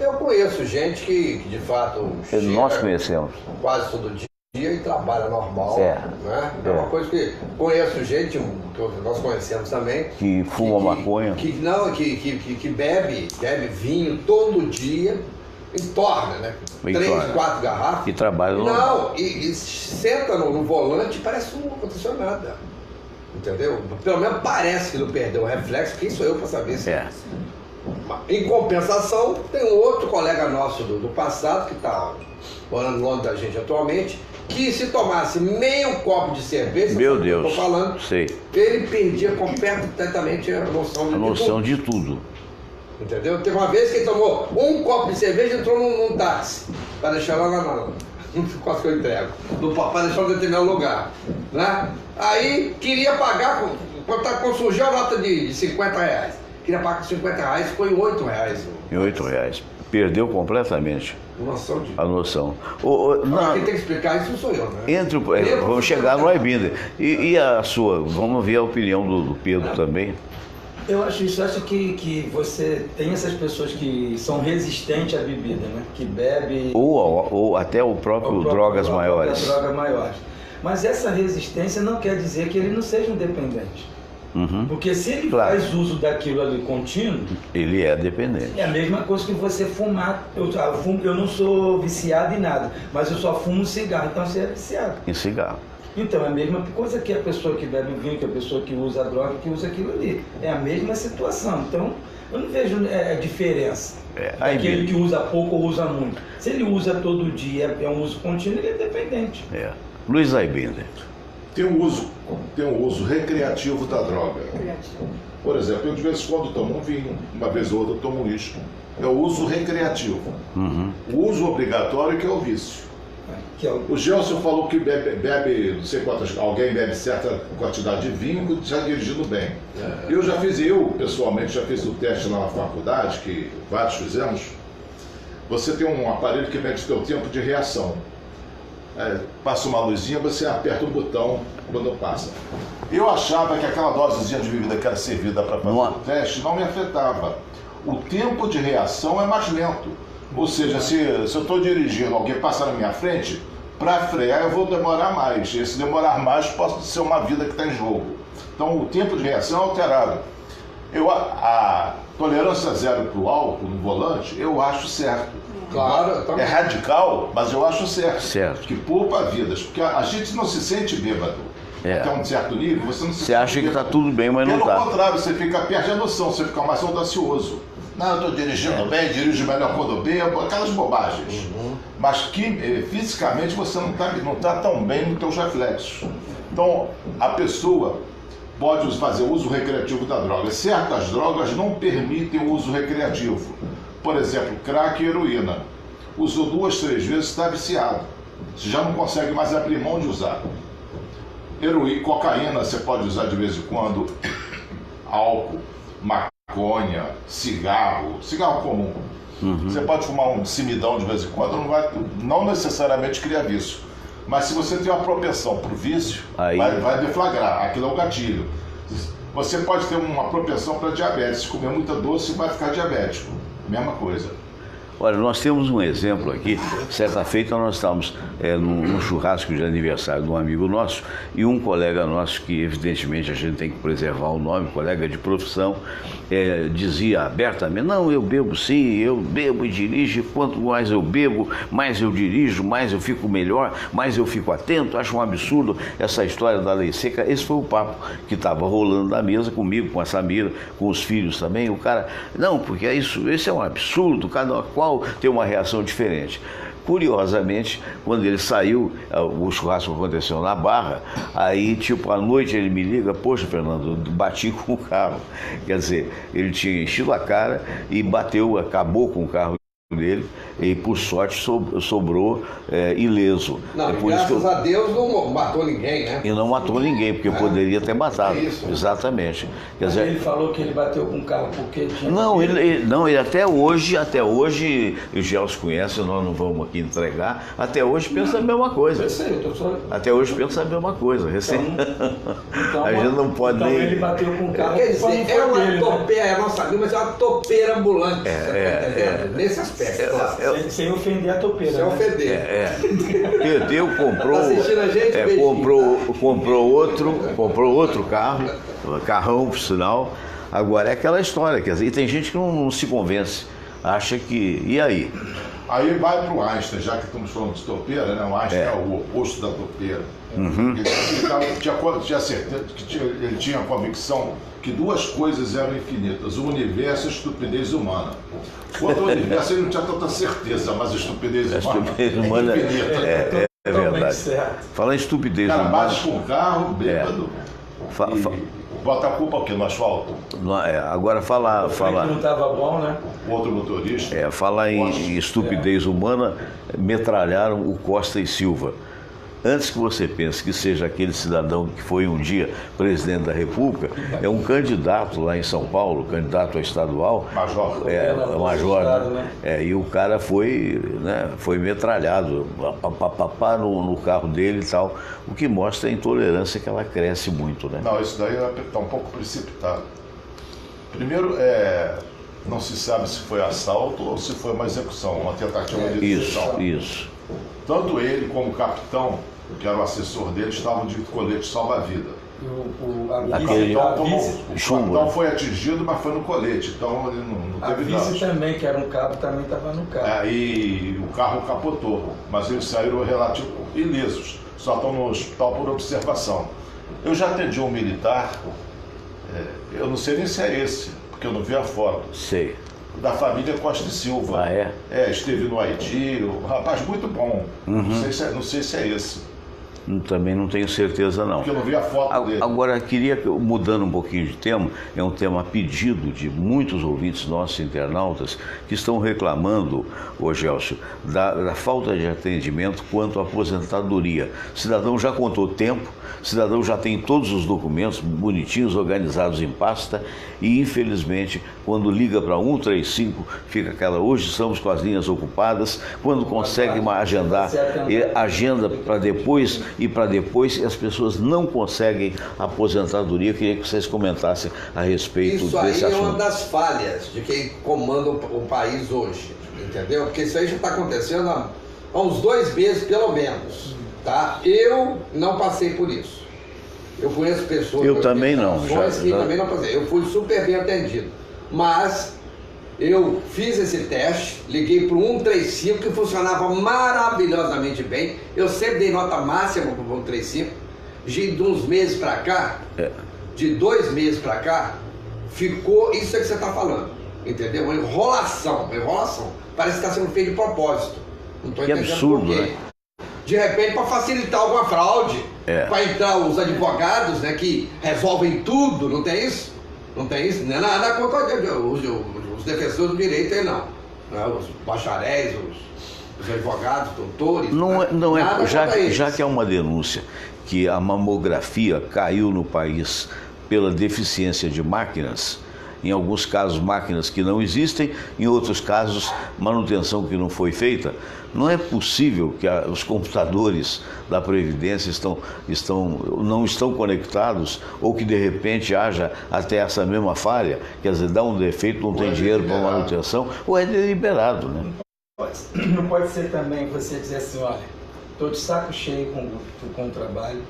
Eu conheço gente que de fato nós conhecemos quase todo dia e trabalha normal, né? É uma coisa que conheço gente que nós conhecemos também que fuma maconha, que bebe vinho todo dia. Entorna, né? 3, 4 garrafas. E trabalha normal. E senta no volante e parece que não aconteceu nada. Entendeu? Pelo menos parece que não perdeu o reflexo. Quem sou eu para saber se Em compensação, tem um outro colega nosso do passado, que está morando longe da gente atualmente, que se tomasse meio copo de cerveja, meu Deus, estou falando, ele perdia completamente a noção de tudo. Entendeu? Teve uma vez que ele tomou um copo de cerveja e entrou num táxi para deixar lá quase que eu entrego, para deixar em determinado lugar, né? Aí queria pagar, quando surgiu a nota de R$50, queria pagar R$50, ficou em R$8. Em R$8. Perdeu completamente a noção. Quem tem que explicar isso sou eu, né? Vamos chegar no iBinder. E a sua? Vamos ver a opinião do Pedro também. Eu acho isso, acho que você tem essas pessoas que são resistentes à bebida, né? Que bebem... Ou até o próprio drogas maiores. Drogas maiores. Mas essa resistência não quer dizer que ele não seja um dependente. Porque se ele faz uso daquilo ali contínuo... Ele é dependente. É a mesma coisa que você fumar. Eu não sou viciado em nada, mas eu só fumo cigarro, então você é viciado. Em cigarro. Então, é a mesma coisa que a pessoa que bebe vinho, que a pessoa que usa a droga, que usa aquilo ali. É a mesma situação. Então, eu não vejo diferença. Aquele que usa pouco ou usa muito. Se ele usa todo dia, é um uso contínuo, ele é dependente. Luiz iBinder. tem um uso recreativo da droga. Por exemplo, eu de vez em quando tomo um vinho, uma vez ou outra eu tomo um uísque. É o uso recreativo. O uso obrigatório que é o vício. O Gelson falou que bebe, não sei quantas, alguém bebe certa quantidade de vinho já dirigindo bem. Eu pessoalmente já fiz o teste lá na faculdade, que vários fizemos. Você tem um aparelho que mede o seu tempo de reação. Passa uma luzinha, você aperta o botão quando passa. Eu achava que aquela dosezinha de bebida que era servida para fazer o teste não me afetava. O tempo de reação é mais lento. Ou seja, se eu estou dirigindo, alguém passa na minha frente, para frear eu vou demorar mais. E se demorar mais, pode ser uma vida que está em jogo. Então o tempo de reação é alterado. A tolerância zero para o álcool no volante, eu acho certo. Claro, é radical, mas eu acho certo. Certo. Que poupa vidas. Porque a gente não se sente bêbado. Até um certo nível, você não se Você acha que está tudo bem, mas não está. Pelo contrário, você perde a noção, você fica mais audacioso. Não, eu estou dirigindo bem, dirijo melhor quando bebo, aquelas bobagens. Mas que fisicamente você não tá tão bem nos teus reflexos. Então, a pessoa pode fazer uso recreativo da droga. Certas drogas não permitem o uso recreativo. Por exemplo, crack e heroína. Usou 2, 3 vezes, está viciado. Você já não consegue mais abrir mão de usar. Heroína, cocaína você pode usar de vez em quando. Álcool, maconha, cigarro comum. Você pode fumar um cimidão de vez em quando, não necessariamente cria vício. Mas se você tem uma propensão para o vício, vai deflagrar. Aquilo é o gatilho. Você pode ter uma propensão para diabetes. Se comer muita doce, vai ficar diabético. Mesma coisa. Olha, nós temos um exemplo aqui. Certa feita nós estávamos num churrasco de aniversário de um amigo nosso e um colega nosso, que evidentemente a gente tem que preservar o nome, colega de profissão, dizia abertamente: não, eu bebo sim, eu bebo e dirijo, quanto mais eu bebo, mais eu dirijo, mais eu fico melhor, mais eu fico atento. Acho um absurdo essa história da lei seca. Esse foi o papo que estava rolando na mesa comigo, com a Samira, com os filhos também. O cara, não, porque esse é um absurdo, cada qual tem uma reação diferente. Curiosamente, quando ele saiu, o churrasco aconteceu na Barra, aí tipo à noite ele me liga: poxa, Fernando, bati com o carro. Quer dizer, ele tinha enchido a cara e acabou com o carro dele, e por sorte sobrou ileso. Não, graças a Deus não matou ninguém, né? E não matou ninguém, porque poderia ter matado. Exatamente. Quer dizer, ele falou que ele bateu com o carro porque tinha... Não, ele até hoje, o Gelson conhece, nós não vamos aqui entregar, até hoje pensa a mesma coisa. Até hoje pensa a mesma coisa. Então, a gente não pode nem... ele bateu com o carro. Quer dizer, é uma topeira, não sabia, mas é uma topeira ambulante. Nesse aspecto. Sem ofender a topeira. Sem ofender. Perdeu, comprou. Tá assistindo a gente, comprou outro carrão, por sinal. Agora é aquela história, quer dizer, e tem gente que não se convence, acha que. E aí? Aí vai para o Einstein, já que estamos falando de topeira, né? O Einstein é o oposto da topeira. Ele tinha certeza que ele tinha a convicção que duas coisas eram infinitas: o universo e a estupidez humana. Quanto ao universo, ele não tinha tanta certeza, mas a estupidez humana é infinita. É verdade. Fala em estupidez humana. O cara bate com o carro, bêbado. Bota a culpa aqui no asfalto. Agora fala. Não estava bom, né? O outro motorista. Falar em estupidez humana, metralharam o Costa e Silva. Antes que você pense que seja aquele cidadão que foi um dia presidente da República, é um candidato lá em São Paulo, candidato a estadual. Major. Major, né? E o cara foi metralhado no carro dele e tal, o que mostra a intolerância que ela cresce muito, né? Não, isso daí está um pouco precipitado. Primeiro, não se sabe se foi assalto ou se foi uma execução, uma tentativa de execução. Isso. Tanto ele como o capitão, que era o assessor dele, estavam de colete salva-vida. O capitão foi atingido, mas foi no colete, então ele não teve danos. A vice também, que era um cabo, também estava no carro. E o carro capotou, mas eles saíram relativamente ilesos, só estão no hospital por observação. Eu já atendi um militar, eu não sei nem se é esse, porque eu não vi a foto. Sei. Da família Costa e Silva. Ah, esteve no Haiti, um rapaz muito bom. Não sei se é esse. Também não tenho certeza, não. Porque eu não vi a foto dele. Agora, queria, mudando um pouquinho de tema, é um tema a pedido de muitos ouvintes nossos internautas que estão reclamando, ô Gelcio, da falta de atendimento quanto à aposentadoria. O cidadão já contou tempo, o cidadão já tem todos os documentos bonitinhos, organizados em pasta e, infelizmente, quando liga para 135, fica aquela, hoje estamos com as linhas ocupadas, quando consegue agendar, agenda para depois e para depois, e as pessoas não conseguem a aposentadoria. Eu queria que vocês comentassem a respeito desse assunto. Isso aí é uma das falhas de quem comanda o país hoje, entendeu? Porque isso aí já está acontecendo há uns 2 meses, pelo menos, tá? Eu não passei por isso. Eu conheço pessoas... Eu também não. Também não passei. Eu fui super bem atendido. Mas eu fiz esse teste, liguei para o 135, que funcionava maravilhosamente bem. Eu sempre dei nota máxima para o 135. De uns meses para cá, de 2 meses para cá, ficou isso aí que você está falando. Entendeu? Uma enrolação. Parece que está sendo feito de propósito. Não estou entendendo absurdo, por quê. Né? De repente, para facilitar alguma fraude, para entrar os advogados, né, que resolvem tudo, não tem isso? Não tem isso? Não é nada contra os defensores do direito aí, não. Os bacharéis, os advogados, doutores. Não é, já que é uma denúncia que a mamografia caiu no país pela deficiência de máquinas, em alguns casos máquinas que não existem, em outros casos manutenção que não foi feita, não é possível que os computadores da Previdência não estão conectados, ou que de repente haja até essa mesma falha, quer dizer, dá um defeito, não tem dinheiro para manutenção, ou é deliberado, né? Não pode ser também você dizer assim, olha, estou de saco cheio com o trabalho,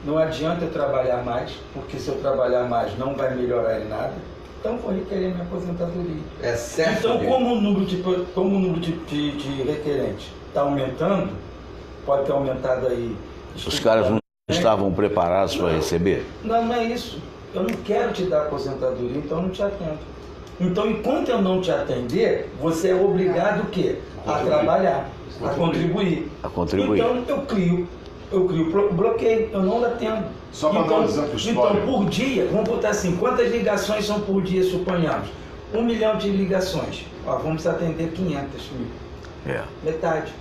não adianta eu trabalhar mais, porque se eu trabalhar mais não vai melhorar em nada, então vou requerer minha aposentadoria. É certo. Então, como o número de requerentes está aumentando, pode ter aumentado aí. Os caras não estavam preparados para receber? Não é isso. Eu não quero te dar aposentadoria, então eu não te atendo. Então, enquanto eu não te atender, você é obrigado o quê? A trabalhar, a contribuir. Então, eu crio bloqueio, eu não atendo. Só para dar um exemplo histórico. Então, por dia, vamos botar assim, quantas ligações são por dia, suponhamos? 1 milhão de ligações. Vamos atender 500 mil. Metade.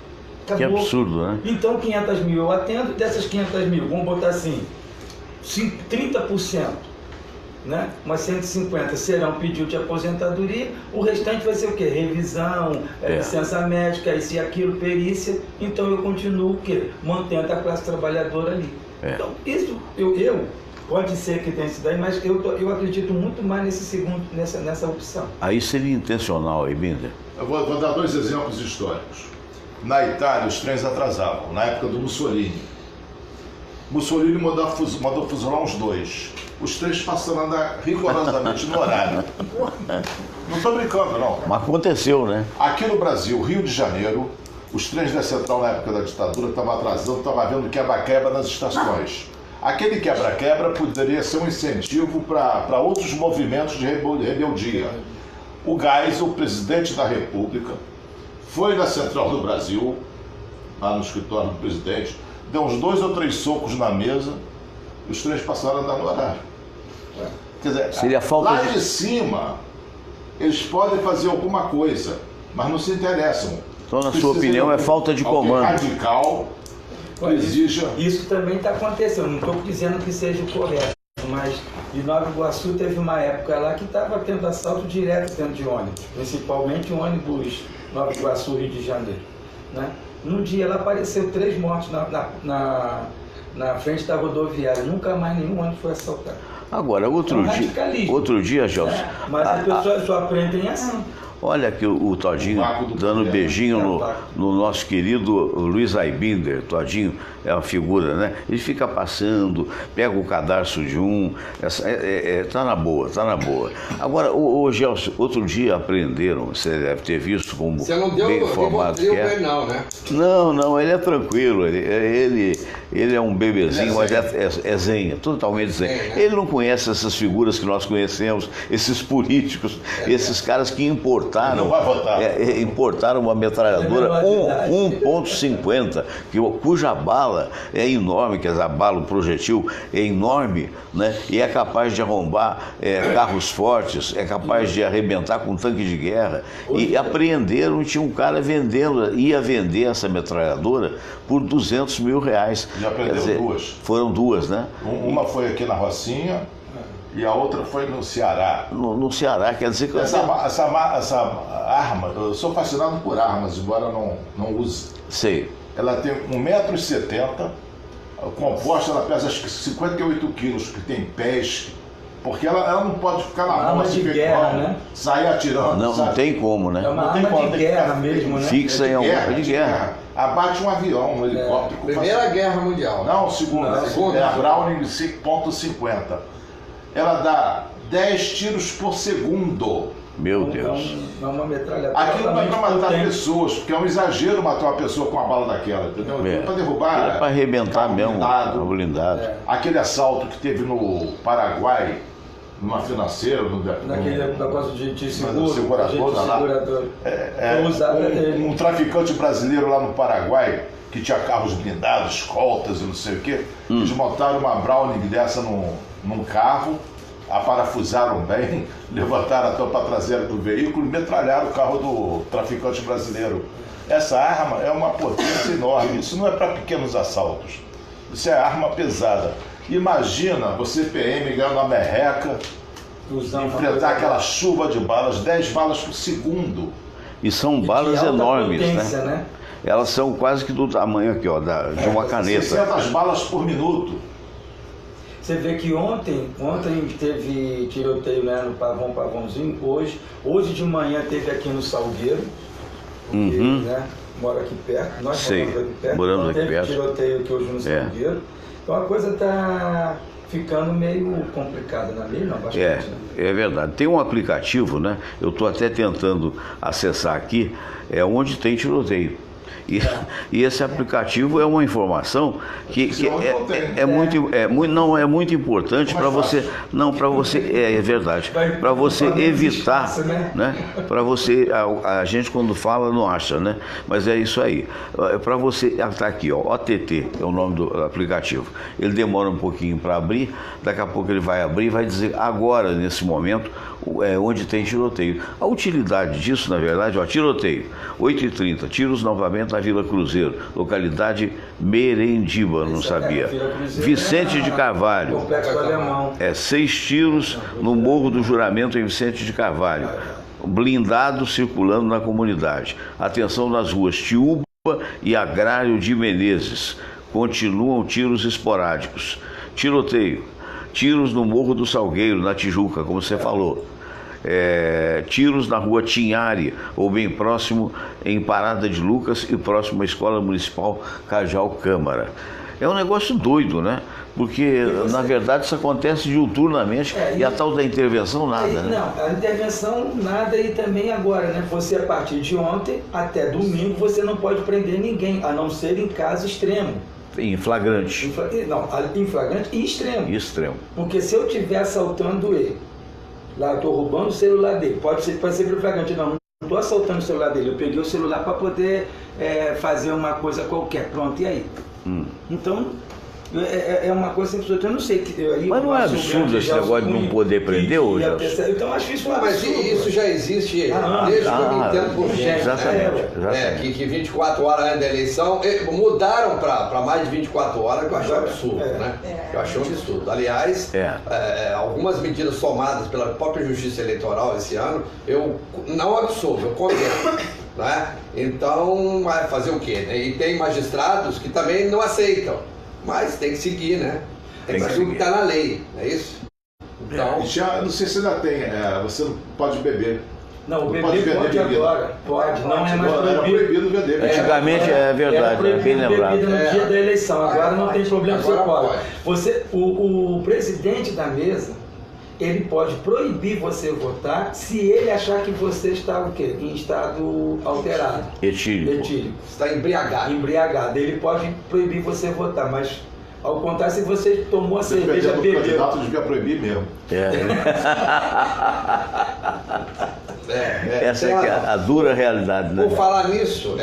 Acabou. Que absurdo, né? Então, 500 mil eu atendo, dessas 500 mil, vamos botar assim, 30%, né? Umas 150 serão pedido de aposentadoria, o restante vai ser o quê? Revisão, licença médica, isso e aquilo, perícia. Então eu continuo o quê? Mantendo a classe trabalhadora ali. Então isso, pode ser que tenha isso daí, mas eu acredito muito mais nessa opção. Aí seria intencional, aí, Binder? Eu vou dar 2 exemplos históricos. Na Itália, os trens atrasavam, na época do Mussolini. Mussolini mandou fuzilar uns 2. Os trens passaram a andar rigorosamente no horário. Não estou brincando, não. Mas aconteceu, né? Aqui no Brasil, Rio de Janeiro, os trens da Central na época da ditadura estavam atrasando, estavam havendo quebra-quebra nas estações. Aquele quebra-quebra poderia ser um incentivo para outros movimentos de rebeldia. O Geisel, o presidente da República, foi na Central do Brasil, lá no escritório do presidente, deu uns 2 ou 3 socos na mesa, e os trens passaram a andar no horário. Quer dizer, seria falta lá de cima, eles podem fazer alguma coisa, mas não se interessam. Então, na sua opinião, é falta de comando. Radical, exija... Isso também está acontecendo, não estou dizendo que seja o correto, mas em Nova Iguaçu teve uma época lá que estava tendo assalto direto dentro de ônibus, principalmente o ônibus Nova Iguaçu, Rio de Janeiro, né? No dia lá apareceu 3 mortos na frente da rodoviária, nunca mais nenhum ônibus foi assaltado. Agora, outro dia, Gelson... mas as pessoas só aprendem assim. Olha aqui o Todinho dando beijinho no nosso querido Luiz Aibinder. Todinho é uma figura, né? Ele fica passando, pega o cadarço de um, tá na boa. Agora, o Gelson, outro dia aprenderam, você deve ter visto como você não deu, bem informado que é. Não, né? Não, ele é tranquilo, ele é um bebezinho, mas é zenha, totalmente zenha. Ele não conhece essas figuras que nós conhecemos, esses políticos, esses caras que importaram importaram, importaram uma metralhadora 1.50, cuja bala é enorme, quer dizer, a bala, o projetil é enorme, né? E é capaz de arrombar carros fortes, é capaz de arrebentar com tanque de guerra. E apreenderam, tinha um cara ia vender essa metralhadora por R$200 mil. Já prendeu duas? Foram duas, né? Uma foi aqui na Rocinha e a outra foi no Ceará. No Ceará, quer dizer que... Essa arma, eu sou fascinado por armas, embora não use. Sei. Ela tem 1,70 m, composta, ela pesa acho que 58 quilos, que tem pés, porque ela não pode ficar na mão de guerra, né? Sair atirando. Não tem como, né? É uma arma de guerra mesmo, né? Fixa em alguma de guerra. Abate um avião, um helicóptero. Primeira Guerra Mundial. Não, segunda. É a Browning 5.50. Ela dá 10 tiros por segundo. Meu Deus. É uma metralhadora. Aquilo não é para matar pessoas, porque é um exagero matar uma pessoa com uma bala daquela, entendeu? É para derrubar. É para arrebentar mesmo o blindado. Aquele assalto que teve no Paraguai, numa financeira, naquele negócio de seguro, seguradora lá. Um traficante brasileiro lá no Paraguai, que tinha carros blindados, escoltas e não sei o quê, eles montaram uma Browning dessa num carro, a parafusaram bem, levantaram a tampa traseira do veículo e metralharam o carro do traficante brasileiro. Essa arma é uma potência enorme, isso não é para pequenos assaltos, isso é arma pesada. Imagina você, PM, ganhando uma merreca, enfrentar aquela chuva de balas, 10 balas por segundo. E são balas enormes, né? Elas são quase que do tamanho aqui, ó, de uma caneta. 600 balas por minuto. Você vê que ontem teve tiroteio, né, no Pavãozinho, hoje de manhã teve aqui no Salgueiro, porque, né, mora aqui perto, nós moramos aqui perto, teve tiroteio aqui hoje no Salgueiro. Então a coisa está ficando meio complicada, não é mesmo? Bastante, né? É verdade. Tem um aplicativo, né? Eu estou até tentando acessar aqui, onde tem tiroteio. E esse aplicativo é uma informação que é muito importante para você, é verdade, para você evitar, né? Para você, a gente quando fala não acha, né? Mas é isso aí, para você, tá aqui, ó, OTT é o nome do aplicativo. Ele demora um pouquinho para abrir, daqui a pouco ele vai abrir e vai dizer agora, nesse momento, onde tem tiroteio. A utilidade disso, na verdade, ó, tiroteio, 8h30, tiros novamente na Vila Cruzeiro, localidade Merendiba, não sabia. Vicente de Carvalho, 6 tiros no Morro do Juramento em Vicente de Carvalho, blindado circulando na comunidade. Atenção nas ruas Tiúba e Agrário de Menezes, continuam tiros esporádicos. Tiroteio, tiros no Morro do Salgueiro, na Tijuca, como você falou. Tiros na rua Tinhari, ou bem próximo em Parada de Lucas e próximo à Escola Municipal Cajal Câmara. É um negócio doido, né? Porque, na verdade, isso acontece diuturnamente e a tal da intervenção, nada, né? Não, a intervenção, nada, e também agora, né? Você, a partir de ontem até domingo, você não pode prender ninguém, a não ser em caso extremo. Em flagrante. Em flagrante e extremo. Extremo. Porque se eu estiver assaltando ele, lá eu estou roubando o celular dele, pode ser flagrante, não estou assaltando o celular dele, eu peguei o celular para poder fazer uma coisa qualquer, pronto, e aí? Então, é uma coisa que eu não sei. Mas não é absurdo esse negócio de não poder prender hoje? Então acho isso um mas absurdo. Isso já existe desde que eu me entendo por gente. Exatamente. Que 24 horas antes da eleição, mudaram para mais de 24 horas, que eu acho um absurdo, né? Eu acho um absurdo. Aliás, algumas medidas tomadas pela própria Justiça Eleitoral esse ano, eu não absolvo, eu condeno. Né? Então, vai fazer o quê? E tem magistrados que também não aceitam. Mas tem que seguir, né? Tem que fazer o que está na lei, não é isso? Então, não sei se ainda tem, você não pode beber. Não, o beber pode agora. Pode, não é mais proibido. Era proibido beber. Antigamente é verdade, é bem lembrado. No dia da eleição, agora não tem problema, você pode. O presidente da mesa, ele pode proibir você votar se ele achar que você está o quê? Em estado alterado. Etílico. Está embriagado. Ele pode proibir você votar, mas ao contrário, se você tomou a cerveja, bebeu. O candidato devia proibir mesmo. Essa é que é a dura realidade, né? Por falar nisso,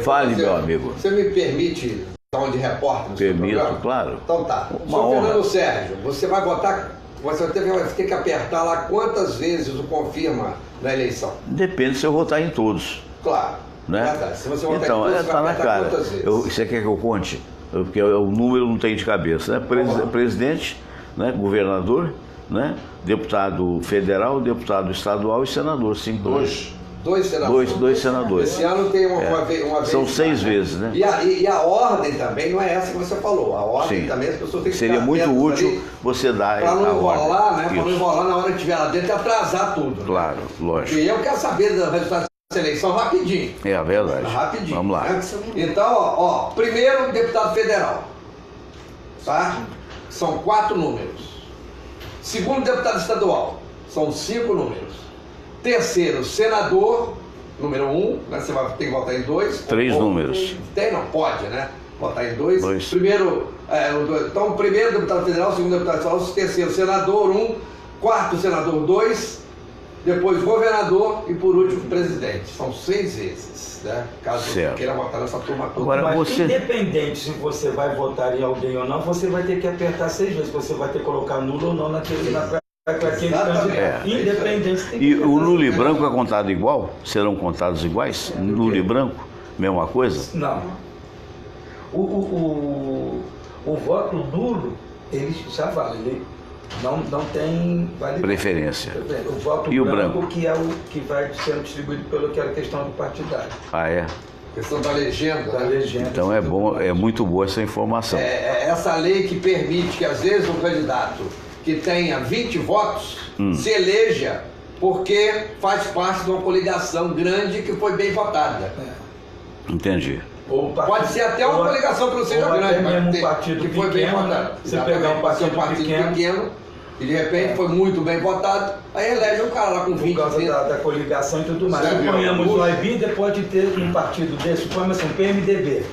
Fale, meu amigo. Você me permite dar um de repórter no seu Permito, programa? claro. Então tá. Uma Senhor honra. Fernando Sérgio, você vai votar, você vai ter que apertar lá quantas vezes o confirma na eleição? Depende se eu votar em todos. Claro. Né? Verdade. Se você votar Então, em todos, você tá vai na apertar cara. quantas vezes? Você quer que eu conte? Porque o número não tem de cabeça, né? Presidente, né? Governador, né? Deputado federal, deputado estadual e senador. 5 Dois. Dois senadores. Dois senadores. Esse ano tem uma vez. São 6 vezes, né? E a ordem também não é essa que você falou. A ordem Sim. também as pessoas têm que Seria ficar muito atentas útil ali, você dar pra não a ordem. enrolar, né? Pra não Isso. enrolar na hora que estiver lá dentro e atrasar tudo. Né? Claro, lógico. E eu quero saber do resultado dessa eleição rapidinho. É a verdade. Rapidinho. Vamos lá. Né? Então, ó, primeiro, deputado federal. Tá? São 4 números. Segundo, deputado estadual. São 5 números. Terceiro, senador, número 1. Né? Você vai ter que votar em 2. 3 números. Tem, não pode, né? Votar em 2. Dois. Primeiro, então, primeiro deputado federal, segundo deputado estadual, terceiro, senador 1. Quarto, senador 2. Depois governador e por último presidente. São 6 vezes, né? Caso você queira votar nessa turma toda. Agora, Mas você... independente se você vai votar em alguém ou não, você vai ter que apertar 6 vezes. Você vai ter que colocar nulo ou não naquele candidato. Independente. Tem que E apertar o nulo e 6 vezes. branco é contado igual? Serão contados iguais? Nulo e branco? Mesma coisa? Não. O voto nulo, ele já vale. Ele não tem validade. Preferência. O voto E o branco, branco? que é o que vai sendo distribuído pela questão do partidário. Ah, é? Questão da legenda. Da né? legenda. Então é bom, é muito boa essa informação. Essa lei que permite que às vezes um candidato que tenha 20 votos se eleja porque faz parte de uma coligação grande que foi bem votada. Entendi. Pode ser até uma coligação que não seja grande, mas um partido que foi bem pequeno, votado. você pegar um partido pequeno e de repente foi muito bem votado, aí elege um cara lá com 20, por causa 30. da coligação e tudo mais. Serve Suponhamos ao o Aibida pode ter um partido desse, suponhamos assim, um PMDB.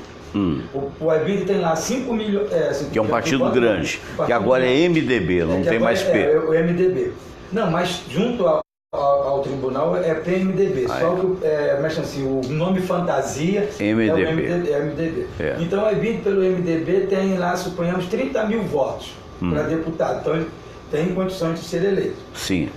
O Aibida tem lá 5 milhões... Que é um partido grande, que agora é MDB, não tem mais P. É o MDB. Não, mas junto ao tribunal é PMDB, só que mas assim, o nome fantasia MDB. é o MDB. É. Então o Aibida pelo MDB tem lá, suponhamos, 30 mil votos para deputado. Então ele tem condições de ser eleito. Sim.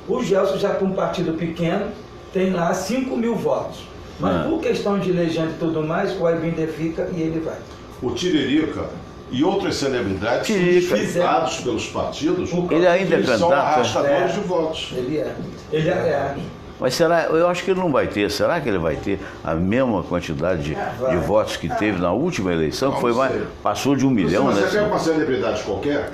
O Gelson, já para um partido pequeno, tem lá 5 mil votos. Mas por questão de legenda e tudo mais, o Aibida fica e ele vai. O Tiririca e outras celebridades são desfeitados pelos partidos. Ele ainda é Eles são candidato? arrastadores de votos. Ele é. Mas será, eu acho que ele não vai ter, será que ele vai ter a mesma quantidade de votos que teve na última eleição? Que foi mais, passou de 1 milhão, Você né? quer uma celebridade qualquer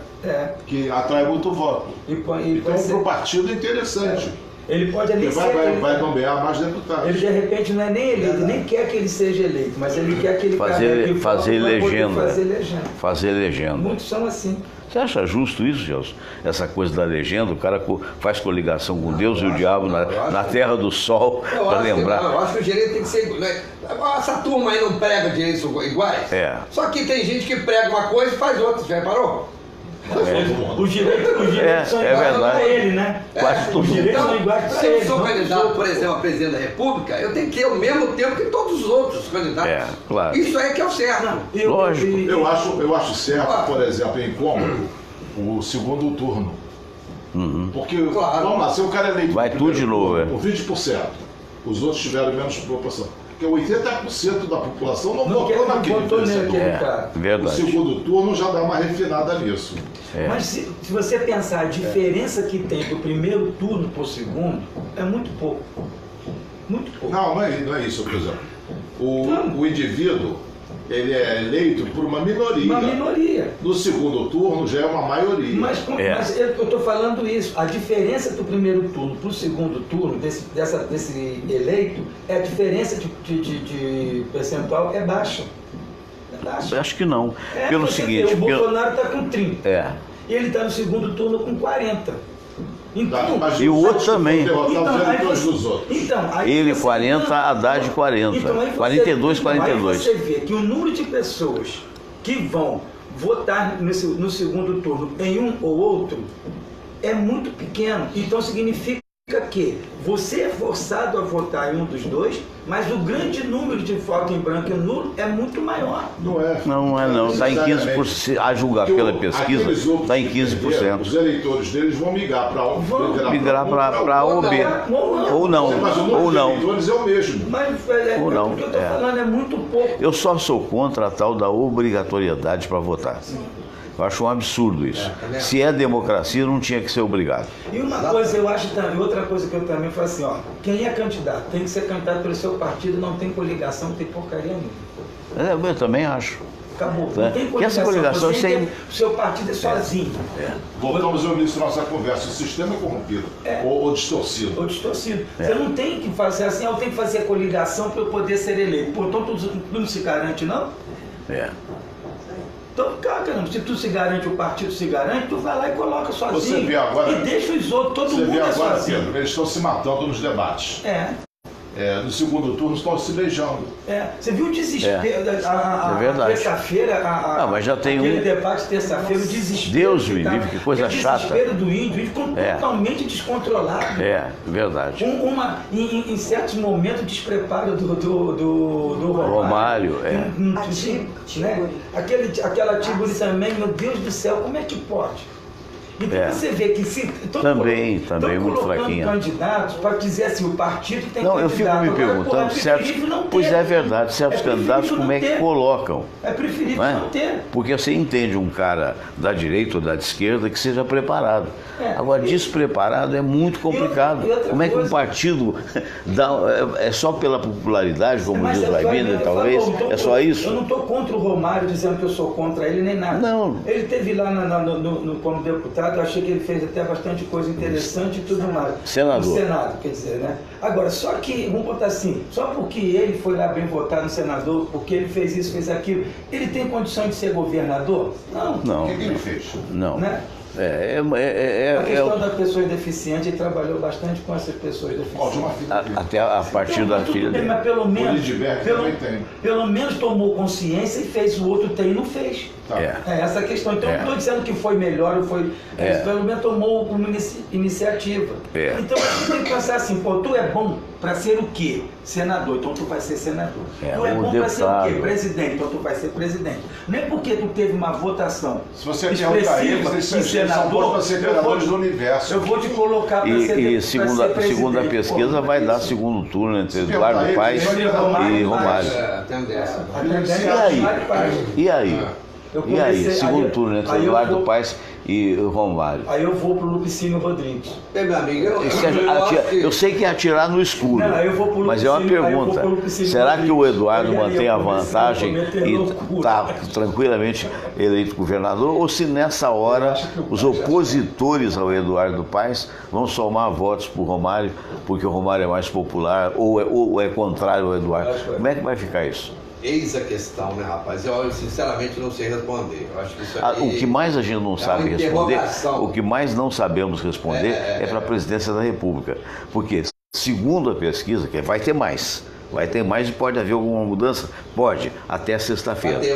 que atrai muito voto. Então, Então, para o partido é interessante. ele pode nem Ele ser. vai nomear mais deputados. Ele de repente não é nem eleito, nem quer que ele seja eleito, mas ele quer que ele Fazer legenda. Fazer legenda. Fazer legenda. Muitos são assim. Você acha justo isso, Gelson? Essa coisa da legenda, o cara faz coligação com Deus e o diabo na terra do sol, para lembrar. Eu acho que o direito tem que ser. Né? Essa turma aí não prega direitos iguais. Só que tem gente que prega uma coisa e faz outra, já reparou? Os direitos são iguais para ele, né? Quase Os tudo. direitos são iguais para Se ele. eu sou candidato, por exemplo, a presidente da República, eu tenho que ter o mesmo tempo que todos os outros candidatos. Claro. Isso aí que é o certo. Lógico. Eu acho certo, por exemplo, em Cômodo, o segundo turno. Porque, vamos lá, se o cara é eleito Vai tudo de novo, por 20%, os outros tiveram menos proporção. Porque 80% da população não votou naquele vencedor. cara. O Verdade. segundo turno já dá uma refinada nisso. Mas se você pensar a diferença que tem do primeiro turno para o segundo, é muito pouco. Muito pouco. Não é isso, por exemplo. O indivíduo, ele é eleito por uma minoria. Uma minoria. No segundo turno já é uma maioria. Mas eu estou falando isso. A diferença do primeiro turno para o segundo turno, desse eleito, a diferença de percentual é baixa. É baixa. Acho que não. Pelo seguinte... O Bolsonaro está com 30. E ele está no segundo turno com 40. Então, e o outro também. Ele 40, Haddad 40. Então, 42, 42. Aí você vê que o número de pessoas que vão votar no segundo turno em um ou outro é muito pequeno. Então significa que você é forçado a votar em um dos dois, mas o grande número de voto em branco e nulo é muito maior. Não é. Não. Está em 15%. A julgar pela pesquisa, está em 15%. Os eleitores deles vão migrar para um. Migrar para A ou B. Ou não. Mas o número de eleitores é o mesmo. Mas ou não. O que eu estou falando é muito pouco. Eu só sou contra a tal da obrigatoriedade para votar. Eu acho um absurdo isso. Se é democracia, não tinha que ser obrigado. E uma coisa eu acho também, outra coisa que eu também falo assim, ó, quem é candidato tem que ser candidato pelo seu partido, não tem coligação, não tem porcaria nenhuma. Eu também acho. Acabou. Não tem coligação. Essa coligação o seu partido é sozinho. Voltamos ao início da nossa conversa. O sistema é corrompido. Ou distorcido. Ou distorcido. Você não tem que fazer assim, eu tenho que fazer coligação para eu poder ser eleito. Pô, então tudo não se garante, não? Então, caramba, se tu se garante, o partido se garante, tu vai lá e coloca sozinho. Você vê agora, e deixa os outros, todo mundo agora, sozinho. Pedro, eles estão se matando nos debates. No segundo turno estão se beijando. Você viu o desespero? É verdade. Terça-feira, mas já tem aquele debate terça-feira, o desespero. Deus me livre, que coisa chata. O desespero do índio ficou totalmente descontrolado. Verdade. Em certos momentos, despreparo do Romário. Aquela Tiburi também, meu Deus do céu, como é que pode? Então você vê que se também muito fraquinha. Candidatos para dizer assim, o partido tem eu fico me perguntando é verdade, certos candidatos como é que colocam. É preferível não ter. Porque você entende um cara da direita ou da esquerda que seja preparado. Agora, despreparado é muito complicado. Como é que um partido é só pela popularidade, como diz o Laibina, talvez? É só isso? Eu não estou contra o Romário dizendo que eu sou contra ele nem nada. Não. Ele esteve lá como deputado, eu achei que ele fez até bastante coisa interessante e tudo mais. Senador. No Senado, quer dizer, né? Agora, só que, vamos botar assim, só porque ele foi lá bem votar no senador, porque ele fez isso, fez aquilo, ele tem condição de ser governador? Não. O que ele fez? Não. Né? A questão da pessoa deficiente, ele trabalhou bastante com essas pessoas deficientes. Até a partir da filha dele. Mas pelo menos tomou consciência e fez, o outro tem e não fez. Essa a questão. Então, não estou dizendo que foi melhor ou foi. Pelo menos tomou uma iniciativa. Então, você tem que pensar assim, pô, tu é bom para ser o quê? Senador, então tu vai ser senador. Tu é bom para ser o quê? Presidente, então tu vai ser presidente. Não é porque tu teve uma votação se você perguntar eles são bons para ser vereadores do universo. Eu vou te colocar para ser E segundo a pesquisa, vai dar segundo turno entre Eduardo Paes e Romário. E aí? Segundo turno entre Eduardo Paes e Romário. Aí eu vou pro Lupicínio Rodrigues. Meu amigo, eu sei que é atirar no escuro, mas é uma pergunta. Será que o Eduardo mantém a vantagem e está tranquilamente eleito governador? Ou se nessa hora os opositores ao Eduardo Paes vão somar votos para o Romário, porque o Romário é mais popular, ou é contrário ao Eduardo? Como é que vai ficar isso? Eis a questão, né, rapaz? Eu sinceramente não sei responder. Eu acho que isso o que mais a gente não sabe responder, o que mais não sabemos responder é para a presidência da República. Porque, segundo a pesquisa, que vai ter mais e pode haver alguma mudança? Pode, até sexta-feira. Vai ter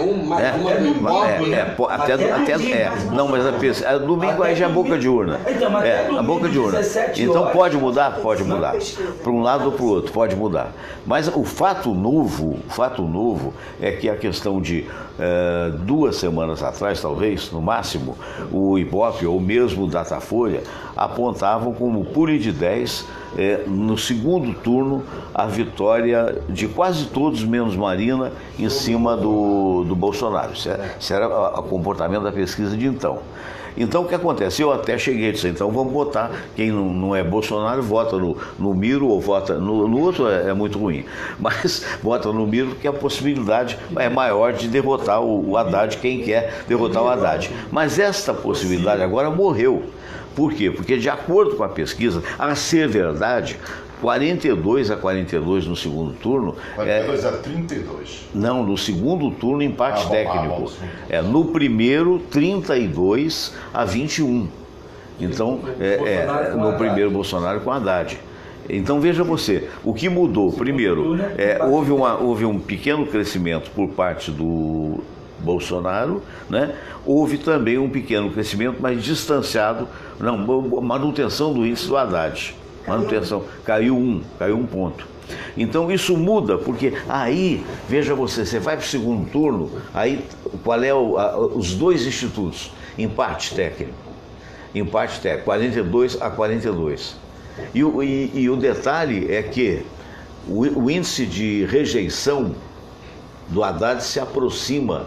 Não, mas domingo aí já é boca de urna. A boca de urna. Então pode mudar? Pode mudar. Para um lado ou para o outro, pode mudar. Mas o fato novo é que a questão de 2 semanas atrás, talvez, no máximo, o Ibope ou mesmo o Datafolha apontavam como puro de 10 no segundo turno a vitória de quase todos, menos Marina, em cima do Bolsonaro. Isso era o comportamento da pesquisa de então. Então, o que acontece? Eu até cheguei a dizer, então vamos votar, quem não é Bolsonaro, vota no Miro ou vota no outro, é muito ruim, mas vota no Miro porque a possibilidade é maior de derrotar o Haddad, quem quer derrotar o Haddad. Mas esta possibilidade agora morreu. Por quê? Porque, de acordo com a pesquisa, a ser verdade, 42-42 no segundo turno. 42-32. Não, no segundo turno, empate técnico. No primeiro, 32-21. Então, no primeiro, Bolsonaro com Haddad. Então, veja você, o que mudou? Primeiro, houve um pequeno crescimento por parte do Bolsonaro, né? Houve também um pequeno crescimento, mas distanciado, manutenção do índice do Haddad. Manutenção, caiu um ponto. Então isso muda, porque aí, veja você vai para o segundo turno, aí qual é os dois institutos? Empate técnico, 42-42. E o detalhe é que o índice de rejeição do Haddad se aproxima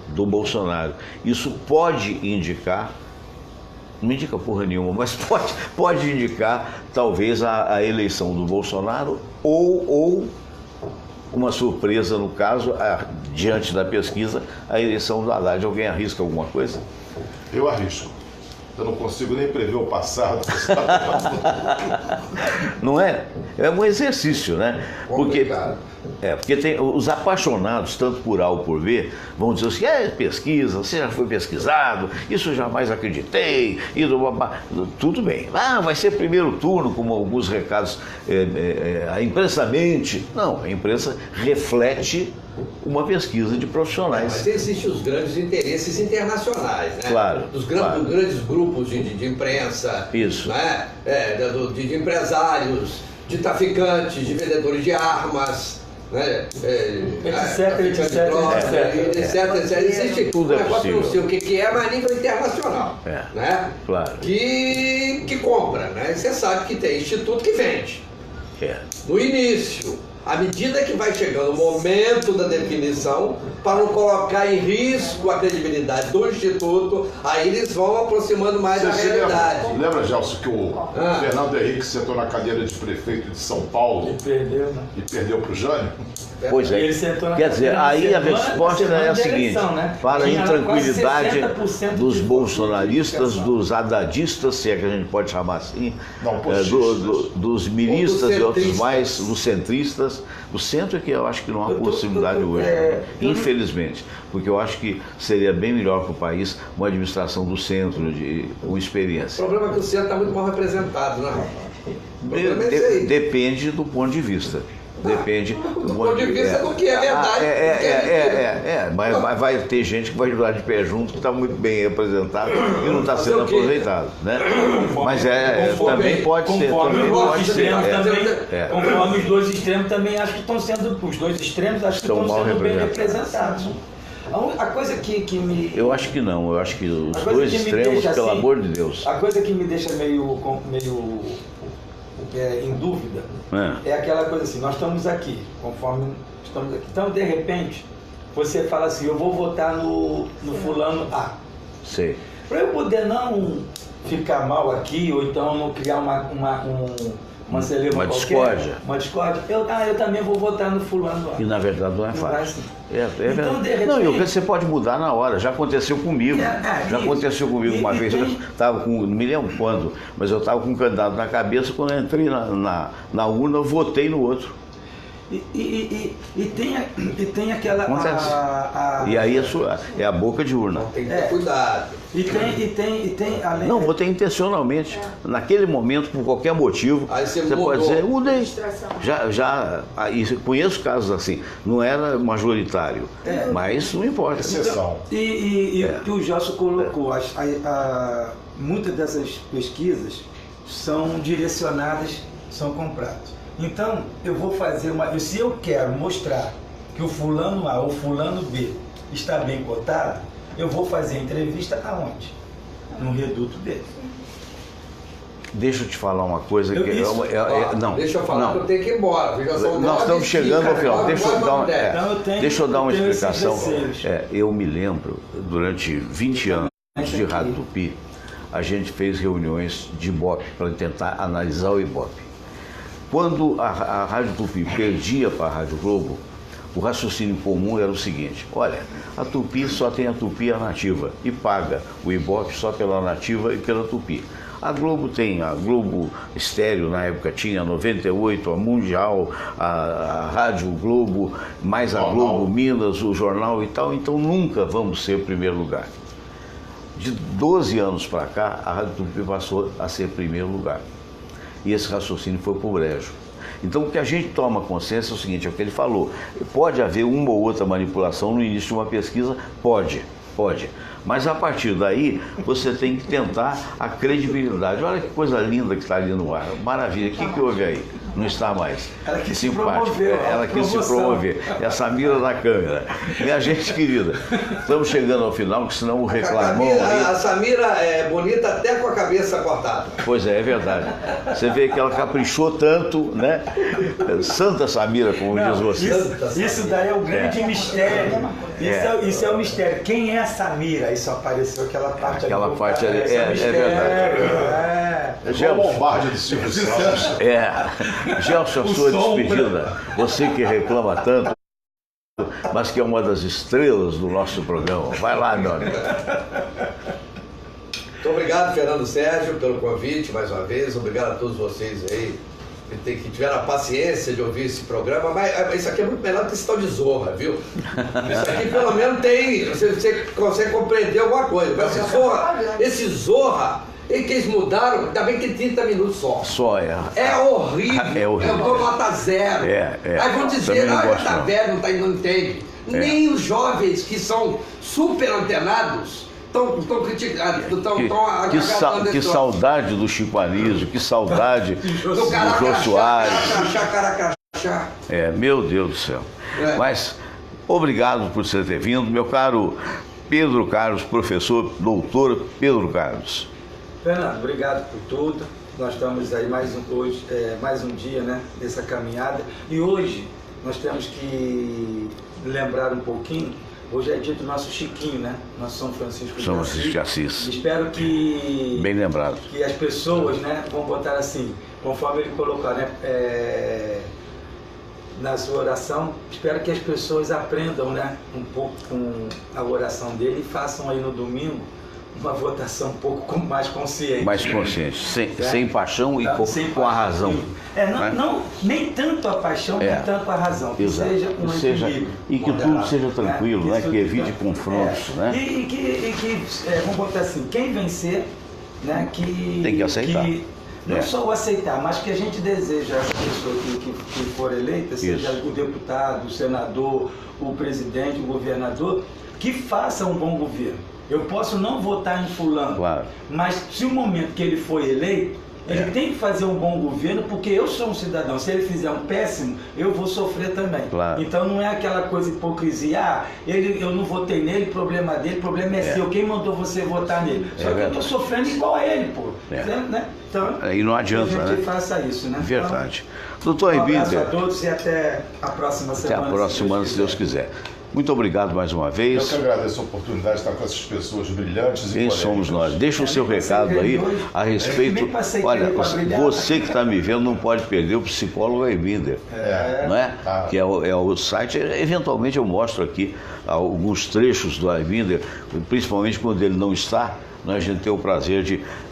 do Bolsonaro. Isso pode indicar, não indica porra nenhuma, mas pode indicar talvez a eleição do Bolsonaro ou uma surpresa, no caso, diante da pesquisa, a eleição do Haddad. Alguém arrisca alguma coisa? Eu arrisco. Eu não consigo nem prever o passado. Não é? É um exercício, né? Porque tem os apaixonados, tanto por A ou por B, vão dizer assim, pesquisa, você já foi pesquisado, isso eu jamais acreditei, tudo bem. Vai ser primeiro turno, como alguns recados, a imprensa mente. Não, a imprensa reflete uma pesquisa de profissionais. Mas existem os grandes interesses internacionais, né? Claro. Dos grandes grupos de imprensa. Isso. Né? De empresários, de traficantes, de vendedores de armas, né? etc. Existe tudo um negócio, possível. não sei o que é, mas a nível internacional. Né? Claro. Que compra, né? Você sabe que tem instituto que vende. No início. À medida que vai chegando o momento da definição, para não colocar em risco a credibilidade do Instituto, aí eles vão aproximando mais da realidade. Lembra, Gelson, que o Fernando Henrique sentou na cadeira de prefeito de São Paulo e perdeu, né? E perdeu para o Jânio? Pois é. Quer dizer, aí a resposta é a seguinte, para a intranquilidade dos bolsonaristas, dos haddadistas, se é que a gente pode chamar assim, dos milistas e outros mais, dos centristas. O centro é que eu acho que não há possibilidade hoje, infelizmente, porque eu acho que seria bem melhor para o país uma administração do centro, com experiência. O problema é que o centro está muito mal representado, né? Depende do ponto de vista. Depende do ponto de vista do que é verdade. Mas vai ter gente que vai jogar de pé junto, que está muito bem representado e não está sendo aproveitado, né? Mas também pode ser. Conforme os dois extremos também acho que estão sendo, os dois extremos acho que estão sendo bem representados. A coisa que me... Eu acho que não, eu acho que os dois extremos, pelo amor de Deus. A coisa que me deixa meio em dúvida é aquela coisa assim, nós estamos aqui, conforme estamos aqui. Então, de repente, você fala assim, eu vou votar no fulano A. Sei. Para eu poder não ficar mal aqui, ou então não criar uma celeuma uma discórdia. Uma discórdia. Eu também vou votar no fulano A. E na verdade não é fácil. Então, de repente... Não, você pode mudar na hora, já aconteceu comigo. Já aconteceu comigo uma vez, eu estava com, não me lembro quando, mas eu estava com um candidato na cabeça, quando eu entrei na urna, eu votei no outro. E tem aquela... E aí é a boca de urna. Tem que ter cuidado. E tem além... Não, votei intencionalmente. Naquele momento, por qualquer motivo, aí você pode dizer, mudei. E conheço casos assim, não era majoritário, mas não importa. Exceção. E o Gelson colocou, muitas dessas pesquisas são direcionadas, são compradas. Então, eu vou fazer se eu quero mostrar que o fulano A ou fulano B está bem cotado, eu vou fazer entrevista aonde? No reduto dele. Deixa eu te falar uma coisa que não. Deixa eu falar que eu tenho que ir embora. Nós estamos chegando ao final. Deixa eu dar uma explicação. Eu me lembro, durante 20 anos de Rádio Tupi, a gente fez reuniões de Ibope para tentar analisar o Ibope. Quando a Rádio Tupi perdia para a Rádio Globo, o raciocínio comum era o seguinte: olha, a Tupi só tem a Tupi a nativa e paga o Ibope só pela nativa e pela Tupi. A Globo tem, a Globo Estéreo na época tinha 98, a Mundial, a Rádio Globo, mais a Globo Minas, o jornal e tal, então nunca vamos ser primeiro lugar. De 12 anos para cá, a Rádio Tupi passou a ser primeiro lugar. E esse raciocínio foi para o brejo. Então o que a gente toma consciência é o seguinte, é o que ele falou, pode haver uma ou outra manipulação no início de uma pesquisa? Pode. Mas a partir daí, você tem que tentar a credibilidade. Olha que coisa linda que está ali no ar. Maravilha. O que houve aí? Não está mais. Ela quis se simpática. promover. Ela quis se promover. É a Samira da câmera. Minha gente querida, estamos chegando ao final, que senão o reclamão aí... A Samira é bonita até com a cabeça cortada. Pois é verdade. Você vê que ela caprichou tanto, né? Santa Samira, como diz você. Isso daí é o grande mistério. Isso é o mistério. Quem é a Samira? Isso apareceu aquela parte ali. Aquela parte ali. É verdade. É o Lombardi do Silvio Santos. Gelson, a sua despedida. Você que reclama tanto, mas que é uma das estrelas do nosso programa. Vai lá, meu amigo. Muito obrigado, Fernando Sérgio, pelo convite mais uma vez. Obrigado a todos vocês aí que tiveram a paciência de ouvir esse programa. Mas isso aqui é muito melhor que esse tal de Zorra, viu? Isso aqui pelo menos tem. Você consegue compreender alguma coisa. Mas esse Zorra. E que eles mudaram, ainda bem que tem 30 minutos só. É horrível. É horrível. Eu dou nota 0. Aí vão dizer, tá velho, não entende. Nem os jovens que são super antenados estão criticando. Que saudade do Chico Anísio, que saudade do Jô Soares. Meu Deus do céu. Mas obrigado por você ter vindo, meu caro Pedro Carlos, professor, doutor Pedro Carlos. Fernando, obrigado por tudo. Nós estamos aí mais um dia, né, nessa caminhada. E hoje nós temos que lembrar um pouquinho. Hoje é dia do nosso Chiquinho, né? Nosso São Francisco de Assis. Espero que... Bem lembrado. Que as pessoas, né, vão botar assim, conforme ele colocar, né, na sua oração. Espero que as pessoas aprendam, né, um pouco com a oração dele e façam aí no domingo uma votação um pouco mais consciente. Mais consciente, sem paixão e com a razão. Nem tanto a paixão, nem tanto a razão. Que seja um equilíbrio. E que tudo seja tranquilo, né? Que evite confrontos. Né? E que vamos botar assim, quem vencer, né? Tem que aceitar. Não só o aceitar, mas que a gente deseja essa pessoa que for eleita, seja o deputado, o senador, o presidente, o governador, que faça um bom governo. Eu posso não votar em fulano, mas se o momento que ele foi eleito, ele tem que fazer um bom governo, porque eu sou um cidadão. Se ele fizer um péssimo, eu vou sofrer também. Então não é aquela coisa hipocrisia, eu não votei nele, problema dele, problema é seu, quem mandou você votar nele? Só que eu estou sofrendo igual a ele, pô. Né? Então, e não adianta, que a gente faça isso, né? Verdade. Então, Doutor um abraço a todos e até a próxima semana. Até a próxima, se Deus quiser. Muito obrigado mais uma vez. Eu que agradeço a oportunidade de estar com essas pessoas brilhantes. Quem somos nós? Deixa o seu recado aí a respeito. Olha, você que está me vendo não pode perder o Psicólogo Aibinder, não é? Que é o site. Eventualmente eu mostro aqui alguns trechos do Aibinder, principalmente quando ele não está. A gente tem o prazer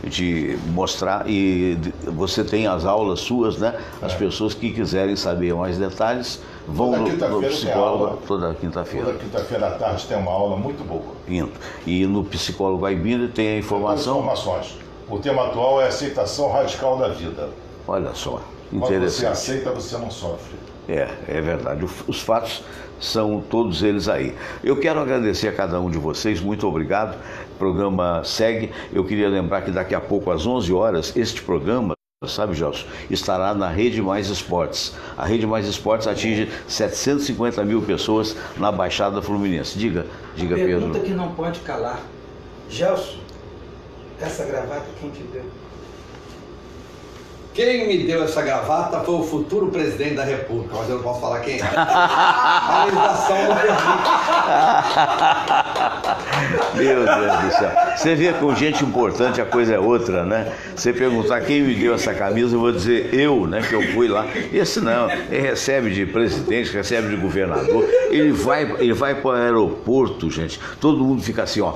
de mostrar, e você tem as aulas suas, né? As pessoas que quiserem saber mais detalhes vão no Psicólogo toda quinta-feira. Toda quinta-feira à tarde tem uma aula muito boa. E no Psicólogo Aibinder tem a informação. Informações. O tema atual é a aceitação radical da vida. Olha só, interessante. Quando você aceita, você não sofre. É verdade. Os fatos são todos eles aí. Eu quero agradecer a cada um de vocês, muito obrigado. O programa segue. Eu queria lembrar que daqui a pouco, às 11 horas, este programa, sabe, Gelson, estará na Rede Mais Esportes. A Rede Mais Esportes atinge 750 mil pessoas na Baixada Fluminense. Diga, Pedro. Pergunta que não pode calar. Gelson, essa gravata quem te deu? Quem me deu essa gravata foi o futuro presidente da República, mas eu não posso falar quem é. A legislação não permite. Meu Deus do céu. Você vê com gente importante a coisa é outra, né? Você perguntar quem me deu essa camisa, eu vou dizer eu, né? Que eu fui lá. Esse não, ele recebe de presidente, recebe de governador. Ele vai para o aeroporto, gente. Todo mundo fica assim, ó.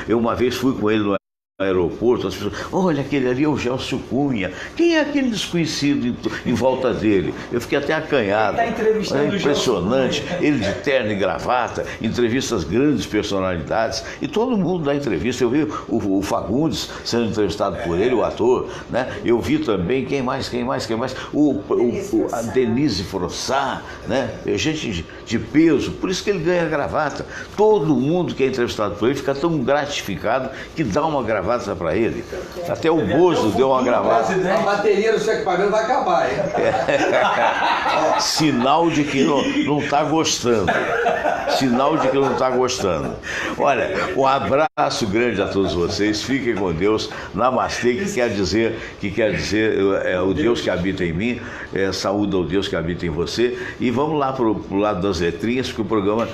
Eu uma vez fui com ele no aeroporto, as pessoas, olha, aquele ali é o Gelcio Cunha, quem é aquele desconhecido em volta dele? Eu fiquei até acanhado. Tá entrevistando é impressionante, ele de terno e gravata, entrevista as grandes personalidades, e todo mundo dá entrevista. Eu vi o Fagundes sendo entrevistado por ele, o ator, né? Eu vi também, quem mais? A Denise Frossá, né? Gente de peso, por isso que ele ganha gravata. Todo mundo que é entrevistado por ele fica tão gratificado que dá uma gravata para ele. Até o Bozo deu uma gravata. A bateria do seu equipamento vai acabar, hein? Sinal de que não está gostando. Sinal de que não está gostando. Olha, um abraço grande a todos vocês. Fiquem com Deus. Namastê, que quer dizer o Deus que habita em mim. Saúde ao Deus que habita em você. E vamos lá para o lado das letrinhas, porque o programa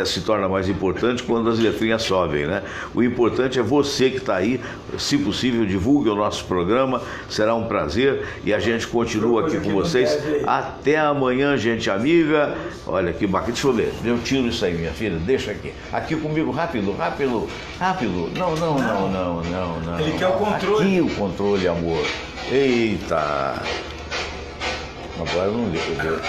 se torna mais importante quando as letrinhas sobem, né? O importante é você que está aí. Se possível, divulgue o nosso programa. Será um prazer. E a gente continua aqui com vocês. Até amanhã, gente amiga. Olha que bacana. Deixa eu ver. Eu tiro isso aí, minha filha. Deixa aqui. Aqui comigo, rápido. Não. Ele quer o controle. Aqui o controle, amor. Eita. Agora não deu.